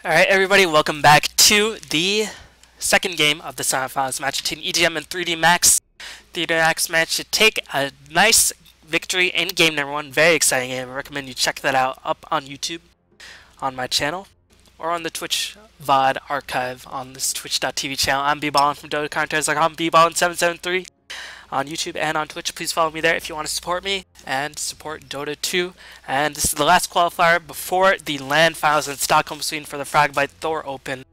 Alright everybody, welcome back to the second game of the SemiFinals match between EGM and 3D Max. 3D Max match should take a nice victory in game number 1. Very exciting game. I recommend you check that out up on YouTube, on my channel, or on the Twitch VOD archive on this twitch.tv channel. I'm bballin from DotaContest.com, bballin773 on YouTube and on Twitch. Please follow me there if you want to support me and support Dota 2. And this is the last qualifier before the LAN finals in Stockholm, Sweden for the Fragbite THOR Open.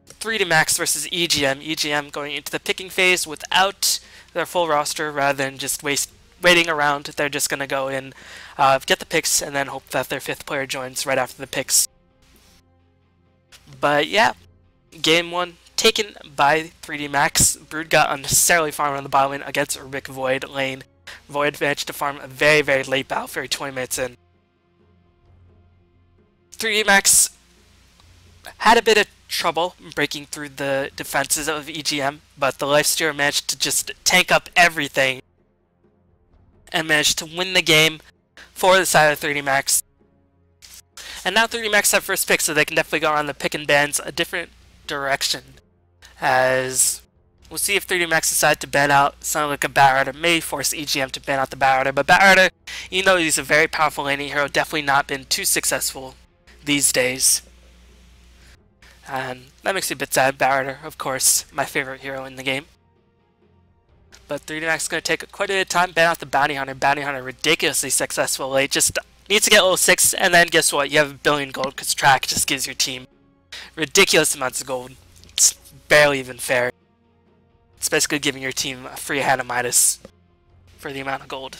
3D Max versus EGM. EGM going into the picking phase without their full roster rather than just waiting around. They're just going to go in, get the picks, and then hope that their 5th player joins right after the picks. But yeah, game 1 taken by 3D Max. Brood got unnecessarily farmed on the bottom lane against Rubik Void lane. Void managed to farm a very late battle for 20 minutes in. 3D Max had a bit of trouble breaking through the defenses of EGM, but the Lifestealer managed to just tank up everything and managed to win the game for the side of 3D Max. And now 3D Max have first pick, so they can definitely go around the pick and bans a different direction. As we'll see if 3D Max decide to ban out something like a Batrider, may force EGM to ban out the Batrider, but Batrider, even though he's a very powerful laning hero, definitely not been too successful these days. And that makes me a bit sad. Batrider, of course, my favorite hero in the game. But 3D Max is going to take quite a bit of time, ban out the Bounty Hunter. Bounty Hunter ridiculously successful late, just needs to get level 6, and then guess what, you have 1 billion gold, because Track just gives your team ridiculous amounts of gold. It's barely even fair. It's basically giving your team a free hand of Midas for the amount of gold.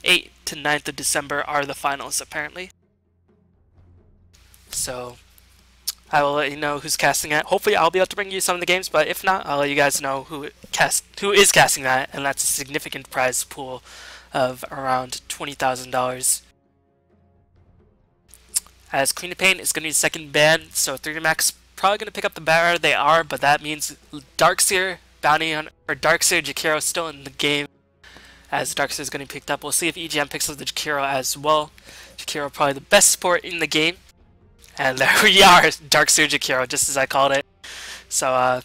8th to 9th of December are the finals, apparently. So, I will let you know who's casting it. Hopefully I'll be able to bring you some of the games, but if not, I'll let you guys know who is casting that, and that's a significant prize pool of around $20,000. As Queen of Pain is going to be the second ban, so 3D Max probably going to pick up the Batrider. They are, but that means Darkseer, Bounty Hunter, or Darkseer, Jakiro still in the game, as Darkseer is going to be picked up. We'll see if EGM picks up the Jakiro as well. Jakiro probably the best support in the game. And there we are, Darkseer Jakiro, just as I called it. So,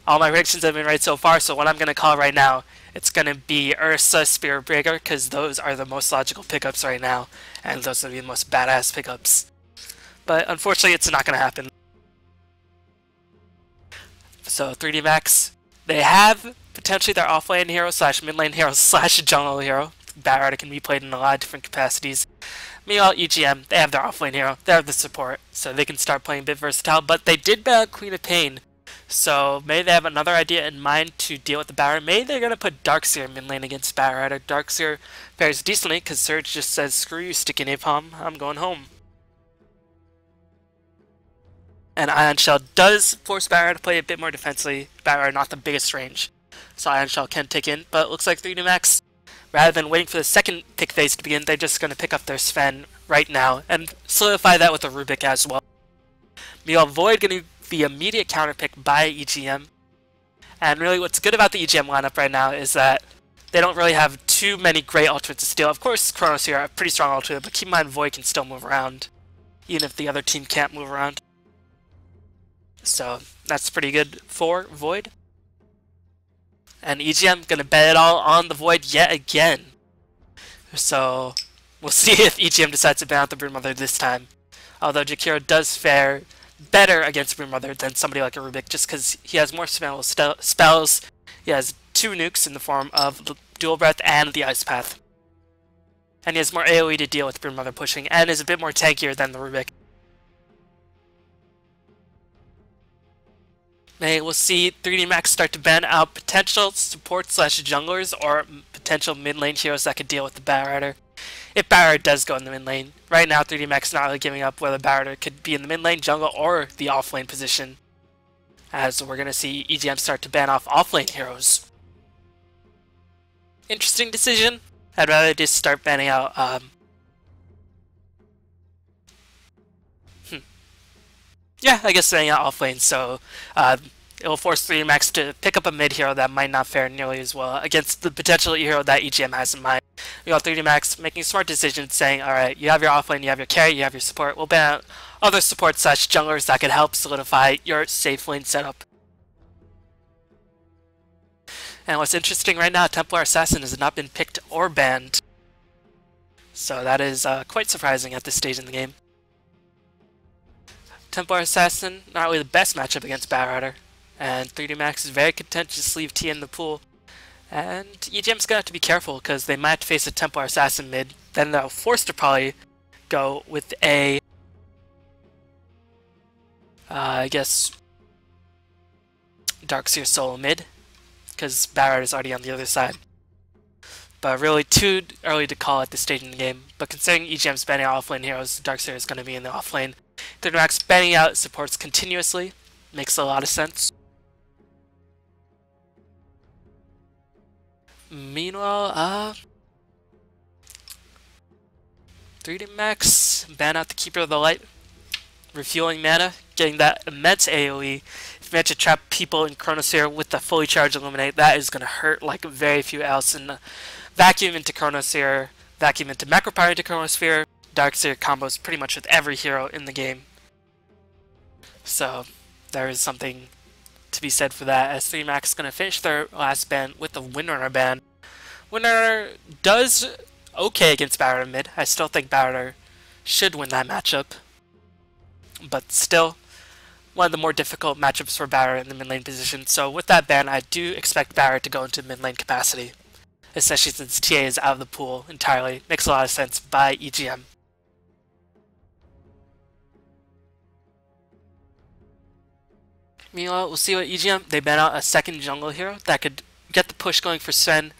all my predictions have been right so far, so what I'm going to call right now, it's going to be Ursa, Spirit Breaker, because those are the most logical pickups right now, and those are the most badass pickups. But unfortunately, it's not going to happen. So 3D Max, they have potentially their offlane hero slash mid lane hero slash jungle hero. Batrider can be played in a lot of different capacities. Meanwhile, EGM, they have their offlane hero, they have the support, so they can start playing a bit versatile, but they did ban Queen of Pain, so maybe they have another idea in mind to deal with the Batrider. Maybe they're going to put Darkseer mid lane against Batrider. Darkseer fares decently, because Surge just says, screw you, sticky napalm, I'm going home. And Ion Shell does force Batrider to play a bit more defensively. Batrider not the biggest range, so Ion Shell can take in, but it looks like 3D Max, rather than waiting for the second pick phase to begin, they're just going to pick up their Sven right now and solidify that with a Rubik as well. Meanwhile, Void going to be immediate counter pick by EGM. And really what's good about the EGM lineup right now is that they don't really have too many great ultimates to steal. Of course, Chronos here, a pretty strong ultimate, but keep in mind Void can still move around, even if the other team can't move around. So that's pretty good for Void. And EGM gonna bet it all on the Void yet again. So we'll see if EGM decides to ban out the Broodmother this time. Although Jakiro does fare better against Broodmother than somebody like a Rubik, just because he has more spells. He has 2 nukes in the form of the Dual Breath and the Ice Path. And he has more AoE to deal with Broodmother pushing, and is a bit more tankier than the Rubik. Maybe we'll see 3D Max start to ban out potential support slash junglers or potential mid lane heroes that could deal with the Batrider. If Batrider does go in the mid lane, right now 3D Max is not really giving up whether Batrider could be in the mid lane, jungle, or the off lane position. As we're going to see EGM start to ban off off lane heroes. Interesting decision. I'd rather just start banning out yeah, I guess banning out off lane, so it will force 3D Max to pick up a mid hero that might not fare nearly as well against the potential hero that EGM has in mind. You got 3D Max making smart decisions, saying, alright, you have your offlane, you have your carry, you have your support, we'll ban out other support such junglers that could help solidify your safe lane setup. And what's interesting right now, Templar Assassin has not been picked or banned. So that is quite surprising at this stage in the game. Templar Assassin, not really the best matchup against Batrider. And 3D Max is very content to just leave T in the pool. And EGM's gonna have to be careful because they might have to face a Templar Assassin mid. Then they'll force to probably go with a I guess Darkseer solo mid, because Batrider is already on the other side. But really too early to call at this stage in the game. But considering EGM's banning out offlane heroes, Darkseer is going to be in the offlane. 3D Max banning out supports continuously makes a lot of sense. Meanwhile, 3D Max ban out the Keeper of the Light, refueling mana, getting that immense AoE. If you manage to trap people in Chronosphere with the fully charged Illuminate, that is going to hurt like very few else. And vacuum into Chronosphere, vacuum into Macropyre into Chronosphere, Darkseer combos pretty much with every hero in the game. So there is something to be said for that, as 3D Max is going to finish their last ban with the Windrunner ban. Windrunner does okay against Batrider mid. I still think Batrider should win that matchup. But still, one of the more difficult matchups for Batrider in the mid lane position. So with that ban, I do expect Batrider to go into mid lane capacity, especially since TA is out of the pool entirely. Makes a lot of sense by EGM. Meanwhile, we'll see what EGM, they ban out a second jungle hero that could get the push going for Sven.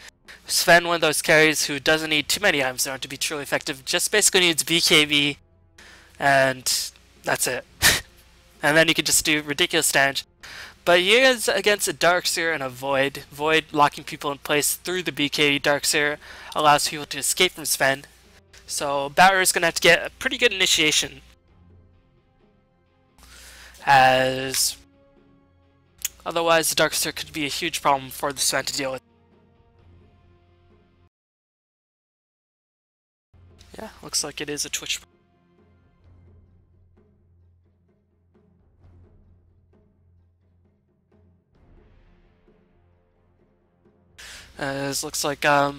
Sven, one of those carries who doesn't need too many items in order to be truly effective, just basically needs BKB, and that's it. And then you can just do ridiculous damage. But he is against a Darkseer and a Void. Void locking people in place through the BKB. Darkseer allows people to escape from Sven. So Batrider is going to have to get a pretty good initiation, as otherwise the Darkseer could be a huge problem for the Sven to deal with. Yeah, looks like it is a Twitch. As looks like the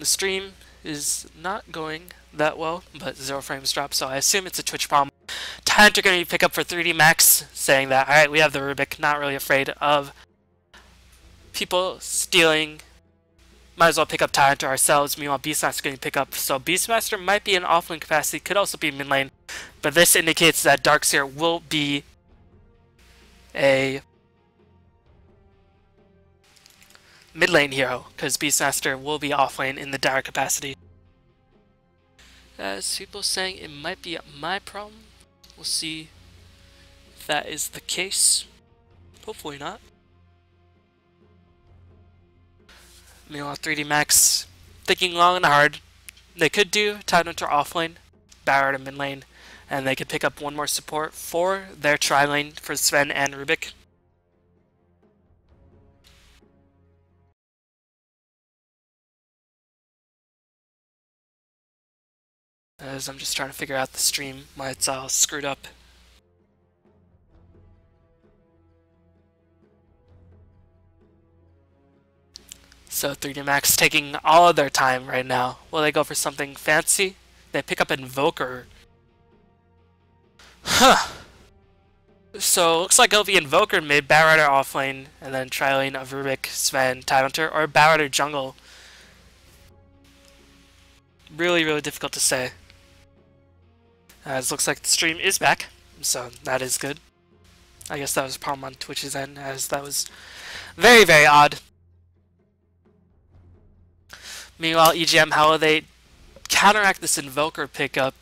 stream is not going that well, but 0 frames dropped, so I assume it's a Twitch problem. Tyrant are going to pick up for 3D Max, saying that, alright, we have the Rubik, not really afraid of people stealing. Might as well pick up Tyrant ourselves. Meanwhile, Beastmaster going to pick up, so Beastmaster might be in offlane capacity, could also be mid lane, but this indicates that Darkseer will be a mid lane hero, because Beastmaster will be offlane in the dire capacity. As people saying it might be my problem. We'll see if that is the case. Hopefully not. Meanwhile, 3D Max thinking long and hard. They could do Tidehunter offlane, Batrider mid lane, and they could pick up one more support for their tri-lane for Sven and Rubik. As I'm just trying to figure out the stream, why it's all screwed up. So 3D Max taking all of their time right now. Will they go for something fancy? They pick up Invoker. Huh. So looks like it'll be Invoker mid, Batrider offlane, and then tri-lane of Rubik, Sven, Tidehunter, or Batrider jungle. Really, really difficult to say. As looks like the stream is back, so that is good. I guess that was a problem on Twitch's end, as that was very, very odd. Meanwhile, EGM, how will they counteract this Invoker pickup?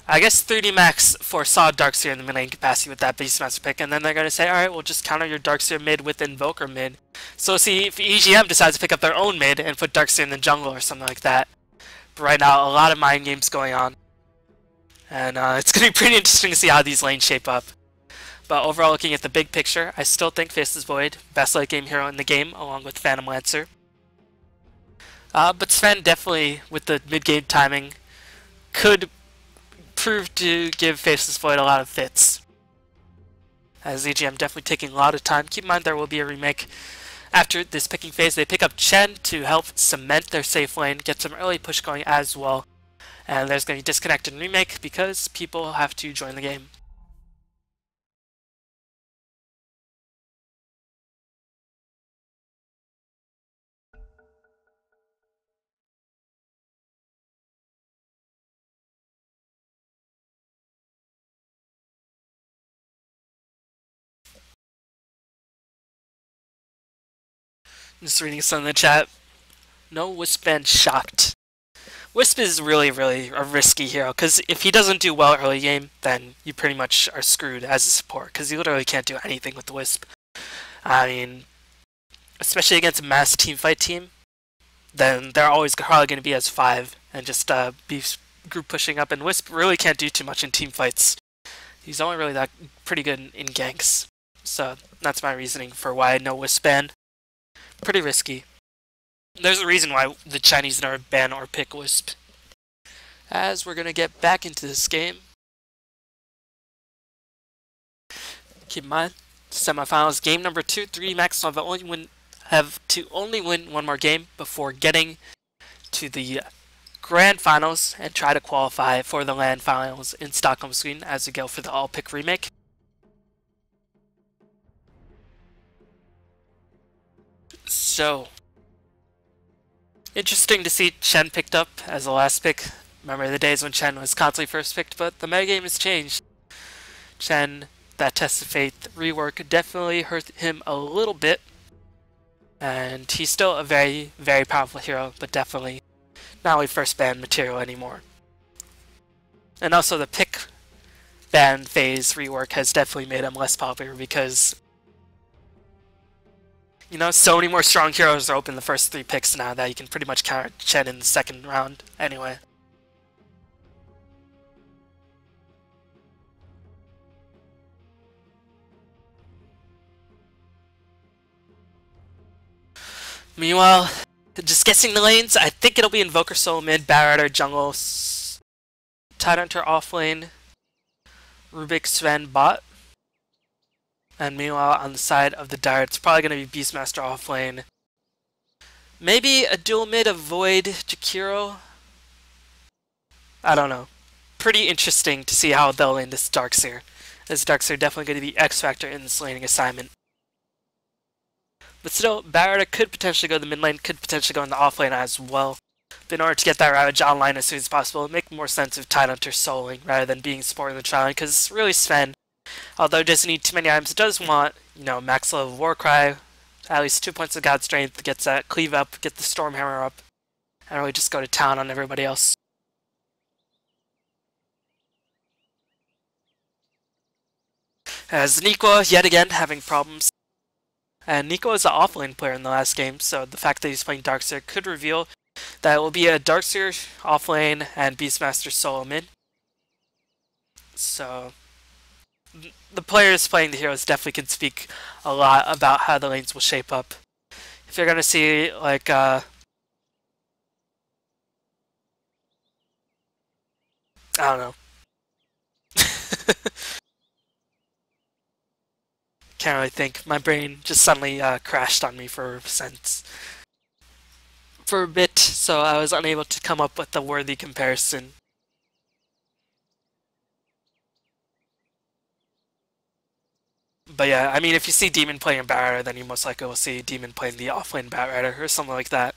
I guess 3D Max foresaw Darkseer in the mid lane capacity with that Beastmaster pick, and then they're going to say, alright, we'll just counter your Darkseer mid with Invoker mid. So see if EGM decides to pick up their own mid and put Darkseer in the jungle or something like that. But right now, a lot of mind games going on. And it's going to be pretty interesting to see how these lanes shape up. But overall, looking at the big picture, I still think Faceless Void, best late game hero in the game, along with Phantom Lancer. But Sven definitely, with the mid-game timing, could prove to give Faceless Void a lot of fits. As EGM definitely taking a lot of time. Keep in mind there will be a remake. After this picking phase, they pick up Chen to help cement their safe lane, get some early push going as well. And there's going to be disconnect and remake because people have to join the game. Just reading some in the chat. No Wisp band shocked. Wisp is really, really a risky hero, because if he doesn't do well early game, then you pretty much are screwed as a support, because you literally can't do anything with the Wisp. I mean, especially against a mass teamfight team, then they're always probably going to be as 5 and just be group pushing up, and Wisp really can't do too much in team fights. He's only really that pretty good in ganks. So that's my reasoning for why no Wisp ban. Pretty risky. There's a reason why the Chinese never ban or pick Wisp. As we're going to get back into this game. Keep in mind, semifinals, game number 2, 3 max have to only win one more game before getting to the grand finals and try to qualify for the LAN finals in Stockholm, Sweden as we go for the all-pick remake. So, interesting to see Chen picked up as the last pick. Remember the days when Chen was constantly first picked, but the metagame has changed. Chen, that Test of Fate rework definitely hurt him a little bit. And he's still a very, very powerful hero, but definitely not only first ban material anymore. And also the pick ban phase rework has definitely made him less popular because, you know, so many more strong heroes are open the first 3 picks now that you can pretty much counter Chen in the second round anyway. Meanwhile, just guessing the lanes, I think it'll be Invoker Soul mid, Barrier jungle, Tidehunter off lane, Rubik Sven bot. And meanwhile, on the side of the Dire, it's probably going to be Beastmaster off lane. Maybe a dual mid of Void Jakiro? I don't know. Pretty interesting to see how they'll lane this Darkseer. This Darkseer definitely going to be X Factor in this laning assignment. But still, Barrett could potentially go to the mid lane, could potentially go in the off lane as well. But in order to get that Ravage online as soon as possible, it would make more sense if Tidehunter soloing rather than being supporting the trial, because really Sven, although it doesn't need too many items, it does want, you know, max level Warcry, at least 2 points of God Strength, gets that cleave up, get the Stormhammer up, and really just go to town on everybody else. As Nico, yet again, having problems. And Nico is an offlane player in the last game, so the fact that he's playing Darkseer could reveal that it will be a Darkseer offlane and Beastmaster solo mid. So the players playing the heroes definitely can speak a lot about how the lanes will shape up. If you're gonna see like I don't know. Can't really think. My brain just suddenly crashed on me for a bit, so I was unable to come up with a worthy comparison. But yeah, I mean, if you see Demon playing a Batrider, then you most likely will see Demon playing the offlane Batrider or something like that.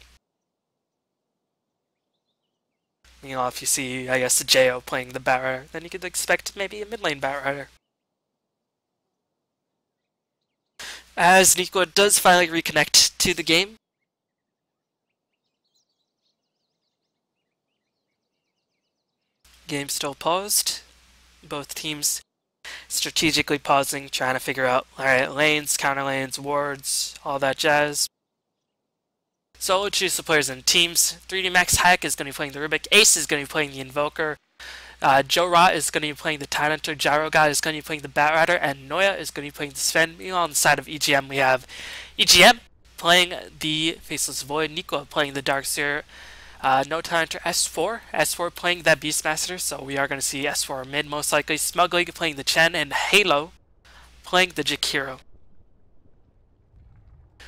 You know, if you see, I guess, Jo playing the Batrider, then you could expect maybe a mid lane Batrider. As Nico does finally reconnect to the game. Game still paused. Both teams strategically pausing, trying to figure out, alright, lanes, counter lanes, wards, all that jazz. So we'll choose the players in teams. 3D Max Hayek is going to be playing the Rubik, Ace is going to be playing the Invoker, Joe Rot is going to be playing the Tidehunter, Gyro God is going to be playing the Batrider, and Noya is going to be playing the Sven. On the side of EGM, we have EGM playing the Faceless Void, Nico playing the Darkseer, no time to S4 playing that Beastmaster, so we are going to see S4 mid most likely, Smugly playing the Chen, and Halo playing the Jakiro.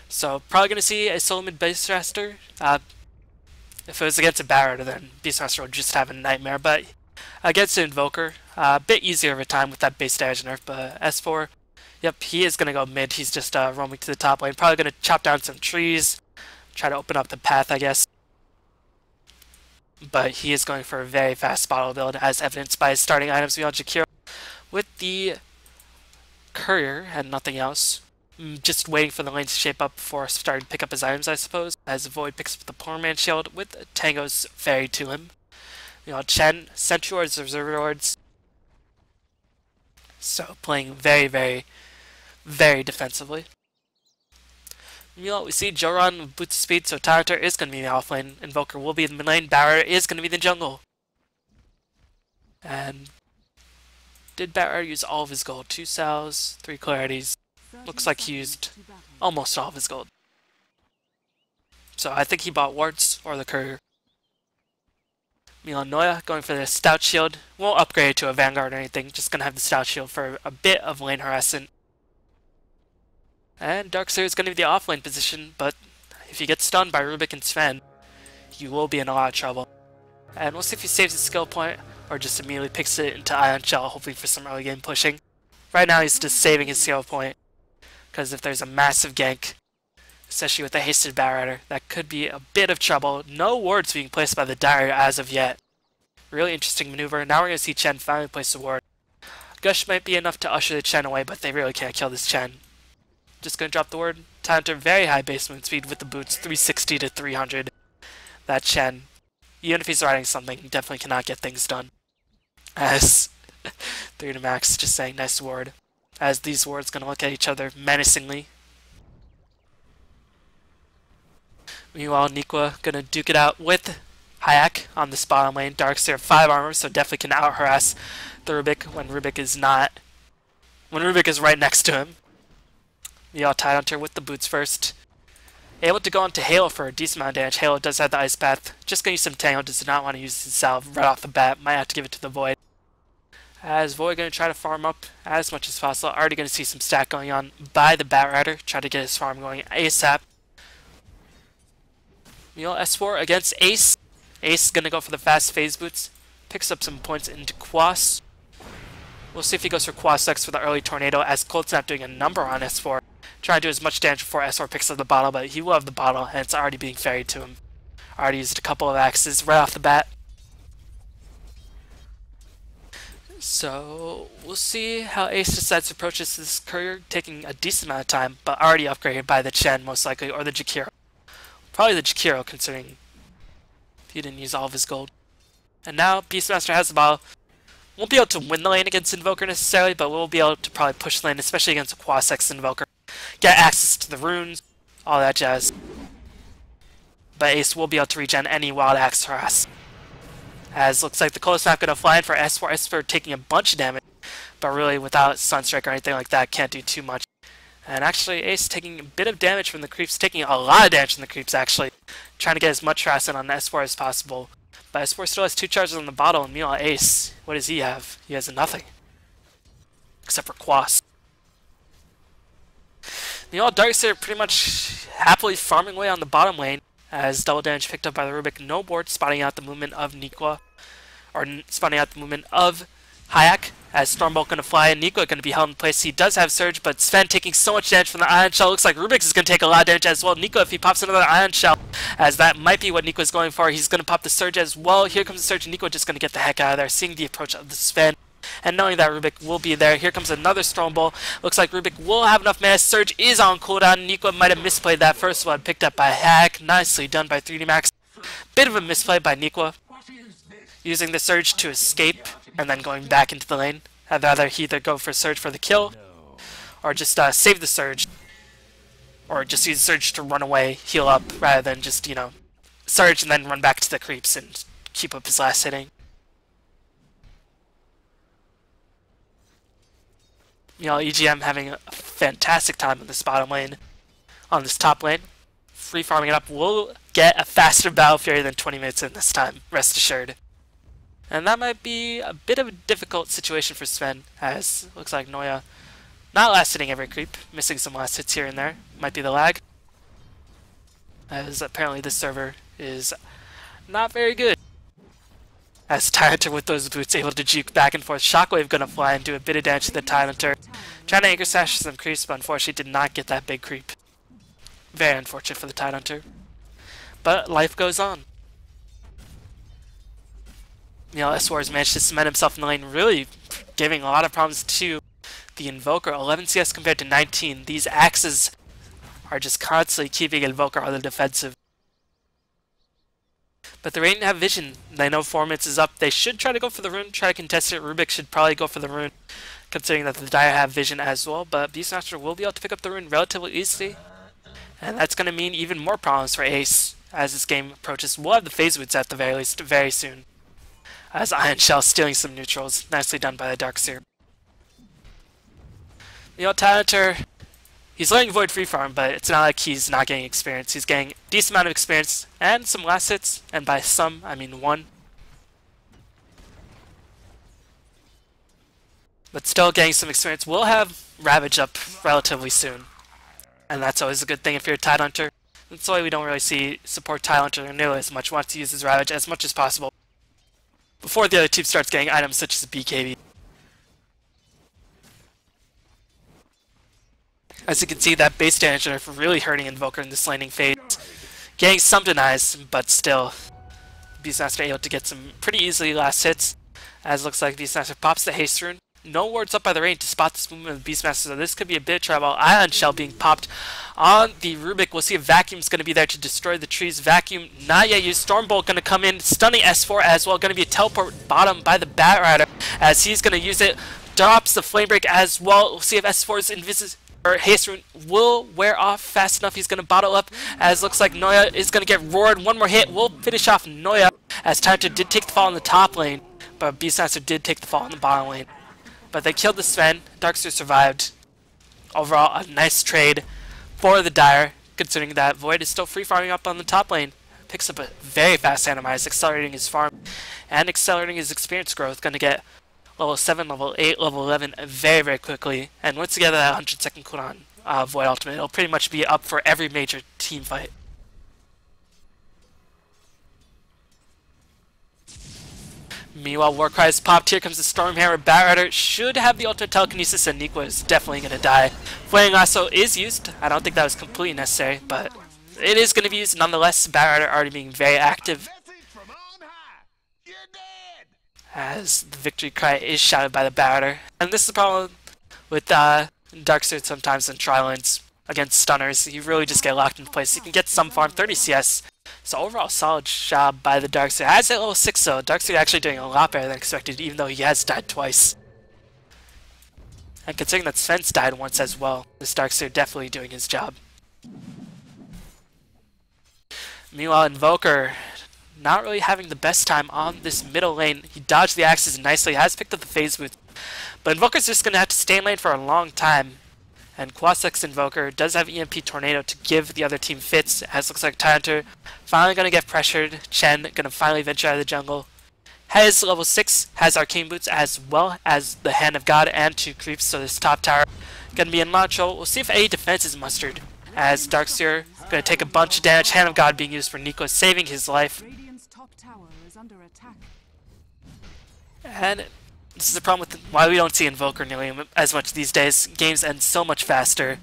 So probably going to see a solo mid Beastmaster. If it was against a Barret, then Beastmaster would just have a nightmare, but against an Invoker, a bit easier of a time with that base damage nerf, but S4, yep, he is going to go mid. He's just roaming to the top lane, probably going to chop down some trees, try to open up the path, I guess. But he is going for a very fast bottle build, as evidenced by his starting items beyond Jakiro with the Courier and nothing else. Just waiting for the lane to shape up before starting to pick up his items, I suppose, as Void picks up the Poor Man Shield with Tango's Fairy to him. Chen, Sentry Wards, Observer Wards. So playing very, very, very defensively. We see Joran with Boots of Speed, so Tyranitar is going to be in the off lane, Invoker will be in the mid lane, Barrier is going to be in the jungle. And did Barrier use all of his gold? 2 Salves, 3 Clarities. Looks like he used almost all of his gold. So I think he bought Wards or the Courier. Noya going for the Stout Shield. Won't upgrade it to a Vanguard or anything, just going to have the Stout Shield for a bit of lane harassment. And Darkseer is going to be the offlane position, but if he gets stunned by Rubik and Sven, you will be in a lot of trouble. And we'll see if he saves his skill point, or just immediately picks it into Ion Shell, hopefully for some early game pushing. Right now he's just saving his skill point, because if there's a massive gank, especially with a hasted Batrider, that could be a bit of trouble. No wards being placed by the Dire as of yet. Really interesting maneuver. Now we're going to see Chen finally place a ward. Gush might be enough to usher the Chen away, but they really can't kill this Chen. Just going to drop the ward. Time to very high base movement speed with the boots, 360 to 300. That Chen, even if he's riding something, he definitely cannot get things done. As 3 to max, just saying nice ward. As these wards going to look at each other menacingly. Meanwhile, Nikwa going to duke it out with Hayak on the bottom lane. Darkseer 5 armor, so definitely can out-harass the Rubik when Rubik is not... when Rubik is right next to him. Meanwhile, Tidehunter with the boots first. Able to go into Halo for a decent amount of damage. Halo does have the Ice Path. Just going to use some Tango, does not want to use his salve right off the bat. Might have to give it to the Void. As Void going to try to farm up as much as possible. Already going to see some stack going on by the Batrider. Try to get his farm going ASAP. S4 against Ace. Ace is going to go for the fast phase boots. Picks up some points into Quas. We'll see if he goes for Quas next for the early Tornado, as Coldsnap doing a number on S4. Trying to do as much damage before S4 picks up the bottle, but he will have the bottle, and it's already being ferried to him. Already used a couple of axes right off the bat. So we'll see how Ace decides to approach this Courier, taking a decent amount of time, but already upgraded by the Chen most likely, or the Jakiro. Probably the Jakiro, considering he didn't use all of his gold. And now Beastmaster has the bottle. Won't be able to win the lane against Invoker necessarily, but we'll be able to probably push the lane, especially against a Quasex Invoker. Get access to the runes, all that jazz. But Ace will be able to regen any Wild Axe harass. As looks like the Cold Snap going to fly in for S4. S4 taking a bunch of damage, but really without Sunstrike or anything like that, can't do too much. And actually, Ace taking a bit of damage from the creeps, taking a lot of damage from the creeps actually. Trying to get as much harass in on S4 as possible. But S4 still has 2 charges on the bottle, and meanwhile Ace, what does he have? He has nothing. Except for Quas. Meanwhile, Darkseer pretty much happily farming away on the bottom lane, as double damage picked up by the Rubik. No board, spotting out the movement of Nikwa, or spotting out the movement of Hayak, as Stormbolt going to fly, and Nikwa going to be held in place. He does have Surge, but Sven taking so much damage from the Ion Shell. Looks like Rubik is going to take a lot of damage as well. Nikwa, if he pops another Ion Shell, as that might be what Nikwa's going for, he's going to pop the Surge as well. Here comes the Surge, and Nikwa just going to get the heck out of there, seeing the approach of the Sven. And knowing that Rubik will be there, here comes another Stormbolt. Looks like Rubik will have enough mana. Surge is on cooldown. Nikwa might have misplayed that first one, picked up by Hack. Nicely done by 3D Max. Bit of a misplay by Nikwa, using the Surge to escape and then going back into the lane. I'd rather he either go for Surge for the kill, or just save the Surge, or just use Surge to run away, heal up, rather than just, you know, Surge and then run back to the creeps and keep up his last hitting. You know, EGM having a fantastic time in this bottom lane, on this top lane. free farming it up. We'll get a faster battle period than 20 minutes in this time, rest assured. And that might be a bit of a difficult situation for Sven, as it looks like Noya not last hitting every creep, missing some last hits here and there. Might be the lag, as apparently this server is not very good. As Tyrant with those boots able to juke back and forth. Shockwave gonna fly and do a bit of damage to the Tyrant. Trying to anchor sash some creeps, but unfortunately did not get that big creep. Very unfortunate for the Tyrant. But life goes on. You know, SWAR has managed to cement himself in the lane, really giving a lot of problems to the Invoker. 11 CS compared to 19. These axes are just constantly keeping Invoker on the defensive. But the Radiant have vision. They know 4 minutes is up. They should try to go for the rune, try to contest it. Rubik should probably go for the rune, considering that the Dire have vision as well. But Beastmaster will be able to pick up the rune relatively easily. And that's going to mean even more problems for Ace as this game approaches. We'll have the phase boots at the very least very soon. As Iron Shell stealing some neutrals. Nicely done by the Darkseer. You know, Tyrant, he's letting Void free farm, but it's not like he's not getting experience. He's getting a decent amount of experience and some last hits, and by some, I mean 1. But still getting some experience. We'll have Ravage up relatively soon, and that's always a good thing if you're a Tidehunter. That's why we don't really see support Tidehunter nearly as much. Wants to use his Ravage as much as possible before the other team starts getting items such as BKB. As you can see, that base damage nerf really hurting Invoker in this laning phase. Getting some denies, but still, Beastmaster able to get some pretty easily last hits. As it looks like Beastmaster pops the haste rune. No wards up by the rain to spot this movement of Beastmaster, so this could be a bit of trouble. Ion Shell being popped on the Rubik. We'll see if Vacuum's going to be there to destroy the trees. Vacuum not yet used. Stormbolt going to come in, stunning S4 as well. Going to be a teleport bottom by the Batrider as he's going to use it. Drops the Flame Break as well. We'll see if S4's haste rune will wear off fast enough. He's going to bottle up as looks like Noya is going to get roared. One more hit will finish off Noya as Tyrant did take the fall in the top lane, but Beastmaster did take the fall in the bottom lane. But they killed the Sven. Darkseer survived. Overall, a nice trade for the Dire, considering that Void is still free farming up on the top lane. Picks up a very fast Animise, accelerating his farm and accelerating his experience growth. Going to get level 7, level 8, level 11 very, very quickly. And once again, that 100-second cooldown Void Ultimate, it'll pretty much be up for every major team fight. Meanwhile, Warcry is popped. Here comes the Stormhammer. Batrider should have the ultimate telekinesis, and Nico is definitely going to die. Flaming Lasso is used. I don't think that was completely necessary, but it is going to be used nonetheless. Batrider already being very active, as the victory cry is shouted by the Batrider. And this is the problem with Darkseer sometimes in tri-lanes against stunners. You really just get locked into place. You can get some farm, 30 CS. So overall, solid job by the Darkseer. Has it level 6 though. Darkseer actually doing a lot better than expected, even though he has died twice. And considering that Sven's died once as well, this Darkseer definitely doing his job. Meanwhile, Invoker not really having the best time on this middle lane. He dodged the axes nicely, has picked up the phase booth. But Invoker's just going to have to stay in lane for a long time. And Quasex Invoker does have EMP Tornado to give the other team fits, as looks like Tyrant finally going to get pressured. Chen going to finally venture out of the jungle. Has level 6, has Arcane Boots as well as the Hand of God and 2 creeps, so this top tower going to be in a lot of trouble. We'll see if any defense is mustered, as Darkseer going to take a bunch of damage. Hand of God being used for Nico, saving his life. And this is the problem with why we don't see Invoker nearly as much these days. Games end so much faster.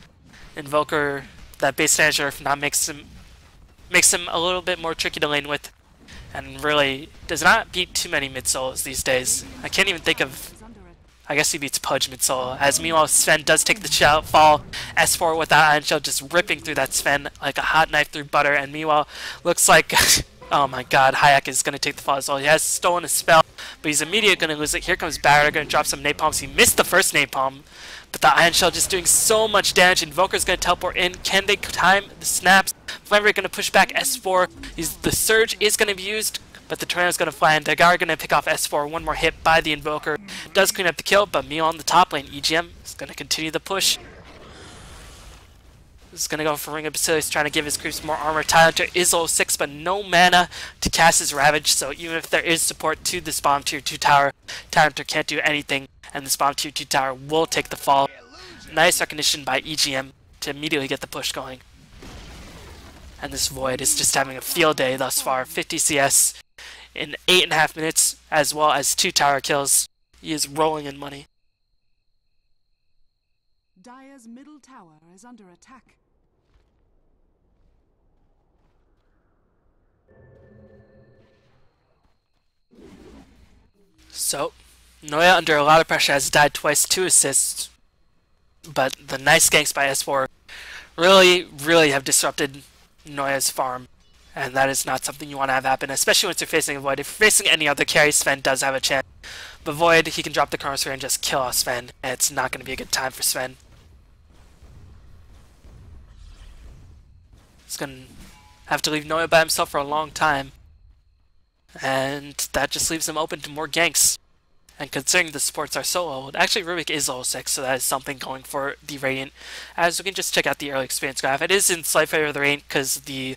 Invoker, that base damage nerf now makes him a little bit more tricky to lane with, and really does not beat too many mid solos these days. I can't even think of. I guess he beats Pudge mid solo. As meanwhile, Sven does take the fall. S4 with that Iron Shell just ripping through that Sven like a hot knife through butter. And meanwhile, looks like oh my God, Hayek is going to take the fall as well. He has stolen a spell, but he's immediately going to lose it. Here comes Batrider, going to drop some napalms. He missed the first napalm, but the Iron Shell just doing so much damage. Invoker's going to teleport in. Can they time the snaps? Flamebreak going to push back S4. The Surge is going to be used, but the Tornado's going to fly in. Dagar going to pick off S4. One more hit by the Invoker. Does clean up the kill, but Mio on the top lane. EGM is going to continue the push. is going to go for Ring of Basilius, trying to give his creeps more armor. Tidehunter is level 6, but no mana to cast his Ravage, so even if there is support to this bottom tier 2 tower, Tidehunter can't do anything, and this bottom tier 2 tower will take the fall. Nice recognition by EGM to immediately get the push going. And this Void is just having a field day thus far. 50 CS in 8.5 minutes, as well as 2 tower kills. He is rolling in money. Dire's middle tower is under attack. So, Noya under a lot of pressure has died twice, 2 assists. But the nice ganks by S4 really have disrupted Noya's farm. And that is not something you want to have happen, especially once you're facing a Void. If you're facing any other carry, Sven does have a chance. But Void, he can drop the Chronosphere and just kill off Sven. And it's not going to be a good time for Sven. He's going to have to leave Noya by himself for a long time. And that just leaves him open to more ganks. And considering the supports are so old, actually Rubik is level 6, so that is something going for the Radiant. As we can just check out the early experience graph. It is in slight favor of the Radiant because the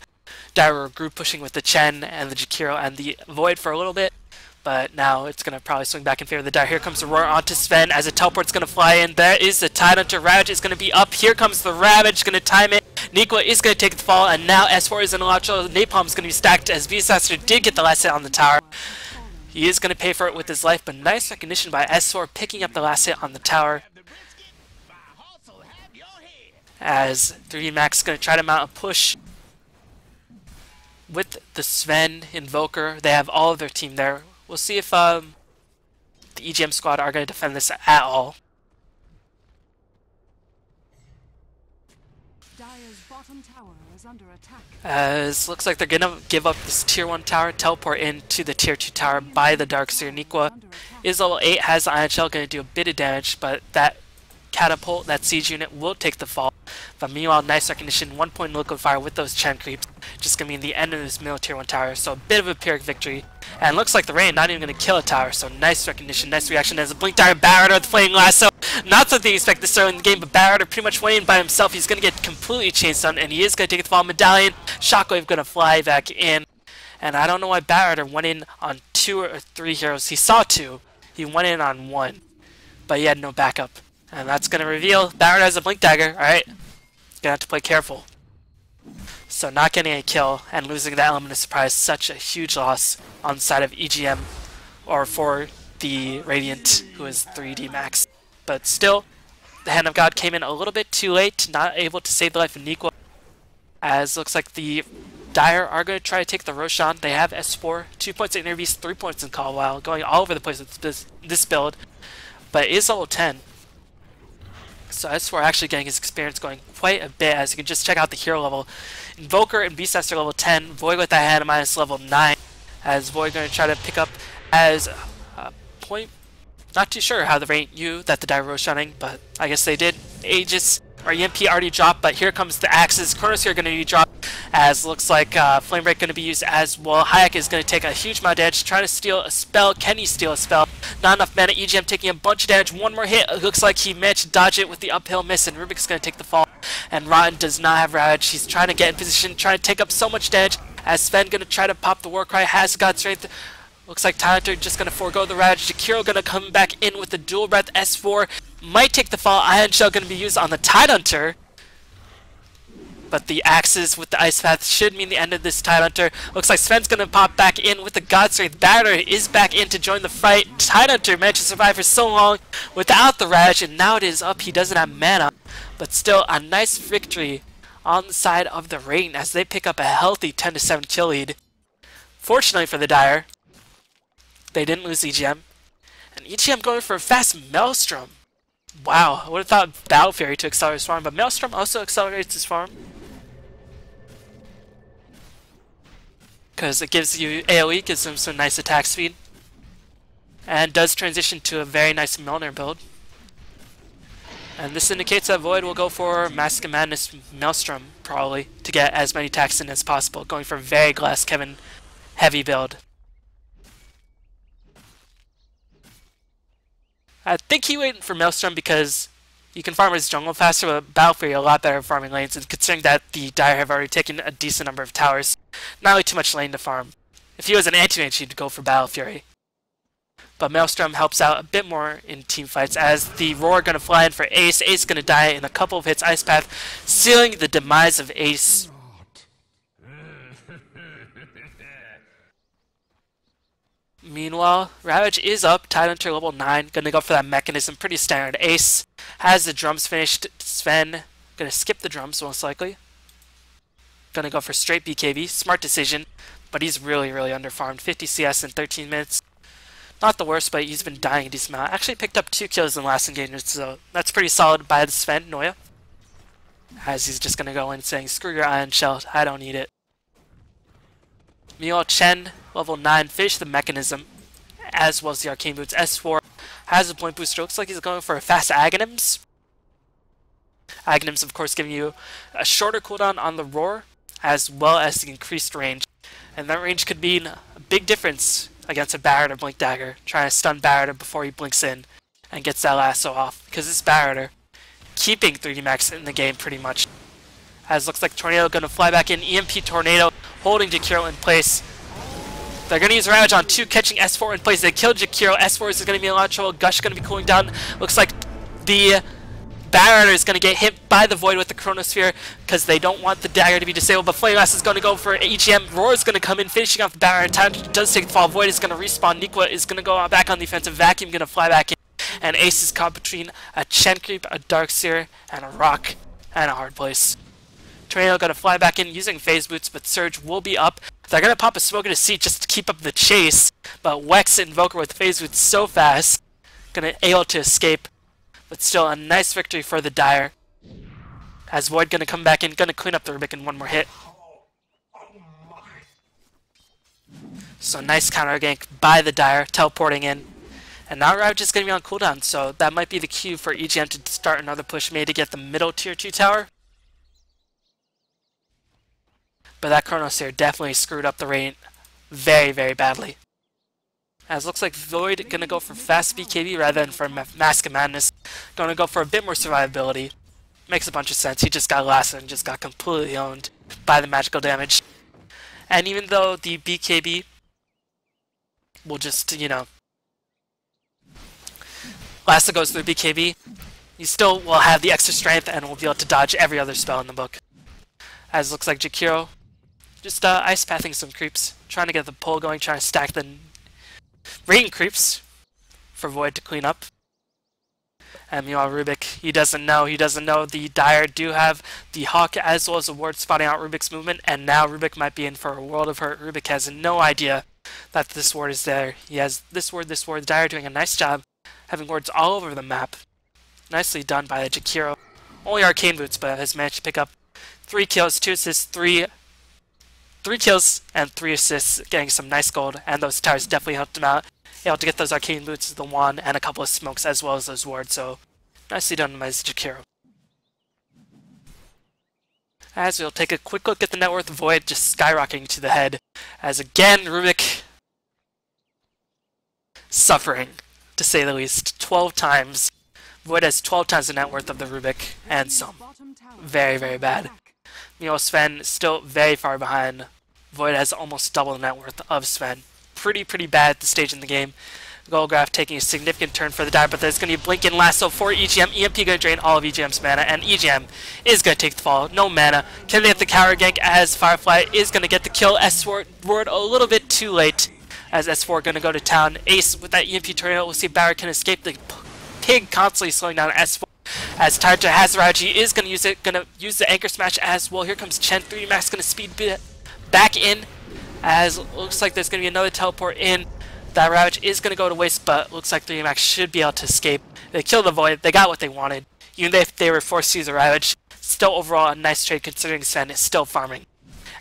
Dire group pushing with the Chen and the Jakiro and the Void for a little bit. But now it's going to probably swing back in favor of the Dire. Here comes the Roar onto Sven as a teleport's going to fly in. There is the Tidehunter. Ravage is going to be up. Here comes the Ravage, going to time it. Nikwa is going to take the fall, and now S4 is in a lot of trouble. Napalm is going to be stacked as Beastmaster did get the last hit on the tower. He is going to pay for it with his life, but nice recognition by S4 picking up the last hit on the tower. As 3D Max is going to try to mount a push with the Sven Invoker. They have all of their team there. We'll see if the EGM squad are going to defend this at all. Dire's bottom tower is under attack. As looks like they're going to give up this tier 1 tower, teleport into the tier 2 tower by the Darkseer. Nikwa is level 8, has Ion Shell, going to do a bit of damage, but that catapult, that siege unit, will take the fall. But meanwhile, nice recognition, 1 point Liquefier with those Chen creeps. Just going to be in the end of this middle tier 1 tower, so a bit of a Pyrrhic victory. And looks like the Rain not even going to kill a tower, so nice recognition, nice reaction as a Blink Dire Barrier with the Flaming Lasso. Not something you expect this early in the game, but Barrier pretty much went in by himself. He's going to get completely chased on, and he is going to take the fall. Medallion, Shockwave going to fly back in. And I don't know why Barrier went in on 2 or 3 heroes. He saw 2, he went in on 1, but he had no backup. And that's going to reveal Barrier has a Blink Dagger, alright? Going to have to play careful. So not getting a kill and losing that element of surprise, such a huge loss on the side of EGM, or for the Radiant, who is 3D Max. But still, the Hand of God came in a little bit too late, not able to save the life of Nikwa, as looks like the Dire are going to try to take the Roshan. They have S4, 2 points in Inner Beast, 3 points in Call Wild, going all over the place with this build, but it is level 10. So S4 actually getting his experience going quite a bit, as you can just check out the hero level. Invoker and Beastmaster level 10, Void with that hand minus level 9, as Void going to try to pick up as a point. Not too sure how the Radiant knew that the Dire was shunning, but I guess they did. Aegis or EMP already dropped, but here comes the axes. Chronosphere going to be dropped, as looks like Flame Break going to be used as well. Hayek is going to take a huge amount of damage, trying to steal a spell. Can he steal a spell? Not enough mana. EGM taking a bunch of damage. One more hit. It looks like he managed to dodge it with the uphill miss, and Rubik's going to take the fall. And Rotten does not have Ravage. He's trying to get in position, trying to take up so much damage, as Sven going to try to pop the Warcry. Has God Strength. Looks like Tidehunter just going to forego the Ravage. Jakiro going to come back in with the Dual Breath. S4 might take the fall. Ion Shell going to be used on the Tidehunter. But the axes with the Ice Path should mean the end of this Tidehunter. Looks like Sven's going to pop back in with the God Strength. Barrier is back in to join the fight. Tidehunter managed to survive for so long without the Ravage, and now it is up. He doesn't have mana. But still, a nice victory on the side of the Radiant as they pick up a healthy 10-7 kill lead. Fortunately for the Dire, they didn't lose EGM. And EGM going for a fast Maelstrom. Wow, I would have thought Battle Fury to accelerate his farm, but Maelstrom also accelerates his farm. Because it gives you AoE, gives them some nice attack speed. And does transition to a very nice Milner build. And this indicates that Void will go for Mask of Madness Maelstrom, probably, to get as many attacks in as possible, going for a very Glass Kevin heavy build. I think he went for Maelstrom because You can farm his jungle faster, but Battle Fury a lot better at farming lanes, and considering that the Dire have already taken a decent number of towers, not really too much lane to farm. If he was an anti-mage, he'd go for Battle Fury. But Maelstrom helps out a bit more in team fights, as the Roar going to fly in for Ace. Ace going to die in a couple of hits, Ice Path, sealing the demise of Ace. Meanwhile, Ravage is up, tied Hunter level 9, gonna go for that mechanism, pretty standard. Ace has the drums finished. Sven gonna skip the drums most likely. Gonna go for straight BKB, smart decision, but he's really underfarmed. 50 CS in 13 minutes. Not the worst, but he's been dying a decent amount. Actually picked up 2 kills in the last engagement, so that's pretty solid by the Sven, Noya. As he's just gonna go in saying, screw your Iron Shell, I don't need it. Meanwhile, Chen, level 9, finished the mechanism, as well as the Arcane Boots. S4 has a point booster. Looks like he's going for a fast Aghanims. Aghanims, of course, giving you a shorter cooldown on the Roar, as well as the increased range. And that range could mean a big difference against a Barret or Blink Dagger, trying to stun Barret before he blinks in and gets that lasso off. Because this Barret keeping 3D Max in the game pretty much. As looks like Tornado going to fly back in. EMP Tornado holding Jakiro in place. They're going to use Ravage on 2, catching S4 in place. They killed Jakiro. S4 is going to be in a lot of trouble. Gush going to be cooling down. Looks like the Barret is going to get hit by the Void with the Chronosphere because they don't want the dagger to be disabled. But Flame Blast is going to go for EGM. Roar is going to come in, finishing off the Barret. Time does take the fall. Void is going to respawn. Nikwa is going to go back on the offensive. Vacuum going to fly back in. And Ace is caught between a Chen Creep, a Darkseer, and a Rock, and a Hard Place. Tornado going to fly back in using Phase Boots, but Surge will be up. They're going to pop a Smoke in a seat just to keep up the chase, but Wex Invoker with Phase Boots so fast, going to able to escape, but still a nice victory for the Dire. As Void going to come back in, going to clean up the Rubik in one more hit. So nice counter gank by the Dire, teleporting in. And now Ravage is going to be on cooldown, so that might be the cue for EGM to start another push, maybe to get the middle tier 2 tower. But that Chronosphere definitely screwed up the rain very badly. As looks like Void gonna go for fast BKB rather than for Mask of Madness. Gonna go for a bit more survivability. Makes a bunch of sense. He just got lasted and just got completely owned by the magical damage. And even though the BKB will just, you know, Lasta goes through BKB, you still will have the extra strength and will be able to dodge every other spell in the book. As looks like Jakiro just ice pathing some creeps, trying to get the pull going, trying to stack the Radiant creeps for Void to clean up. And meanwhile, Rubik, he doesn't know the Dire do have the Hawk as well as the Ward spotting out Rubik's movement, and now Rubik might be in for a world of hurt. Rubik has no idea that this ward is there. He has this ward. The Dire doing a nice job having wards all over the map. Nicely done by the Jakiro. Only Arcane Boots, but has managed to pick up 3 kills, 2 assists, 3 kills, and 3 assists, getting some nice gold, and those towers definitely helped him out. Able to get those Arcane Boots, the wand, and a couple of smokes, as well as those wards, so nicely done by Jakiro. As we'll take a quick look at the net worth of Void, just skyrocketing to the head, as again, Rubik suffering, to say the least. 12 times. Void has 12 times the net worth of the Rubik, and some. Very bad. Meanwhile, Sven still very far behind. Void has almost double the net worth of Sven. Pretty bad at this stage in the game. Golgraph taking a significant turn for the Dire, but there's going to be a Blink in Lasso for EGM. EMP going to drain all of EGM's mana, and EGM is going to take the fall. No mana. Can they get the counter gank as Firefly is going to get the kill? S4 ward a little bit too late, as S4 going to go to town. Ace with that EMP tornado. We'll see if Barret can escape the pig constantly slowing down S4. As Tarja has Raji is going to use it, going to use the Anchor Smash as well. Here comes Chen. 3D Max going to speed back in, as looks like there's going to be another teleport in. That Ravage is going to go to waste, but looks like 3D Max should be able to escape. They killed the Void. They got what they wanted. Even if they were forced to use a Ravage, still overall a nice trade considering Sven is still farming.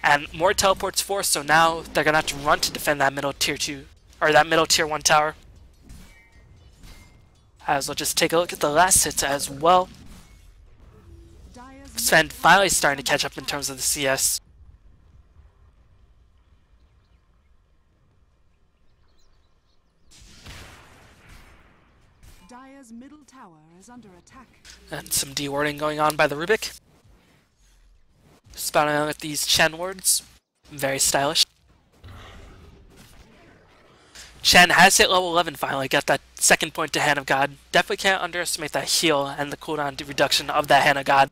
And more teleports forced, so now they're going to have to run to defend that middle tier 2, or that middle tier 1 tower. As we'll just take a look at the last hits as well. Sven finally starting to catch up in terms of the CS. Dire's middle tower is under attack. And some dewarding going on by the Rubik. Spouting out these Chen words. Very stylish. Chen has hit level 11 finally, got that second point to Hand of God. Definitely can't underestimate that heal and the cooldown reduction of that Hand of God.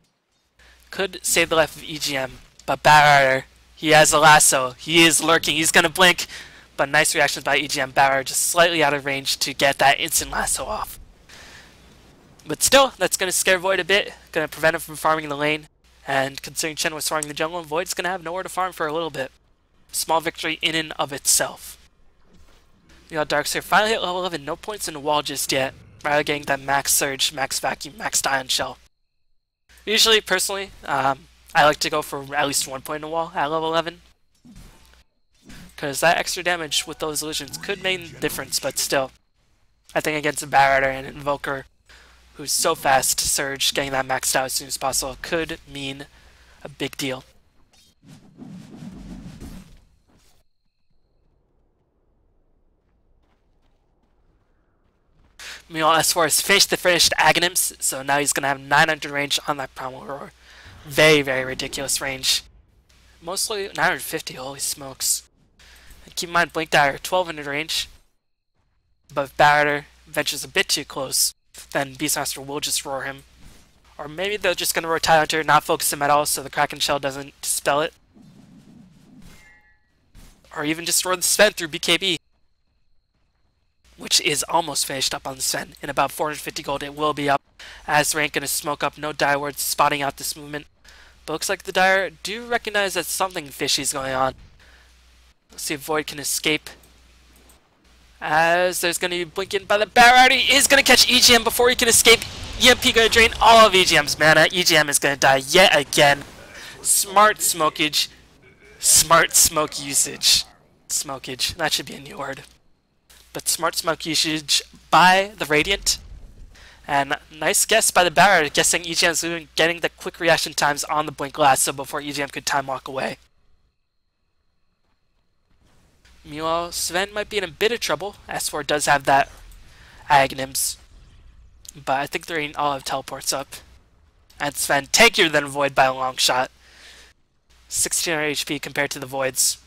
Could save the life of EGM, but Batrider, he has a lasso. He is lurking, he's gonna blink. But nice reactions by EGM. Batrider just slightly out of range to get that instant lasso off. But still, that's gonna scare Void a bit, gonna prevent him from farming the lane. And considering Chen was farming the jungle, Void's gonna have nowhere to farm for a little bit. Small victory in and of itself. You know, Darkseer finally hit level 11, no points in the wall just yet. Rather getting that max surge, max vacuum, max die on shell. Usually, personally, I like to go for at least 1 point in the wall at level 11. Because that extra damage with those illusions could make a difference, but still. I think against a Batrider and an Invoker, who's so fast to surge, getting that maxed out as soon as possible could mean a big deal. Meanwhile, S4 has finished the finished Aghanims, so now he's going to have 900 range on that Primal Roar. Very, very ridiculous range. Mostly 950, holy smokes. And keep in mind, Blink Dagger, 1200 range. But if Batrider ventures a bit too close, then Beastmaster will just roar him. Or maybe they're just going to roar Tidehunter, not focus him at all so the Kraken Shell doesn't dispel it. Or even just roar the Sven through BKB. Which is almost finished up on the Sven. In about 450 gold it will be up. As Rank going to smoke up, no Dire words spotting out this movement. But looks like the Dire do recognize that something fishy is going on. Let's see if Void can escape. As there's going to be blinking by the Batrider. He is going to catch EGM before he can escape. EMP going to drain all of EGM's mana. EGM is going to die yet again. Smart smokage. Smart smoke usage. Smokage. That should be a new word. But smart smoke usage by the Radiant. And nice guess by the Batrider, guessing EGM's getting the quick reaction times on the Blink Lasso before EGM could time walk away. Meanwhile, Sven might be in a bit of trouble. S4 does have that Aghanims. But I think they're all have teleports up. And Sven tankier than Void by a long shot. 1600 HP compared to the Void's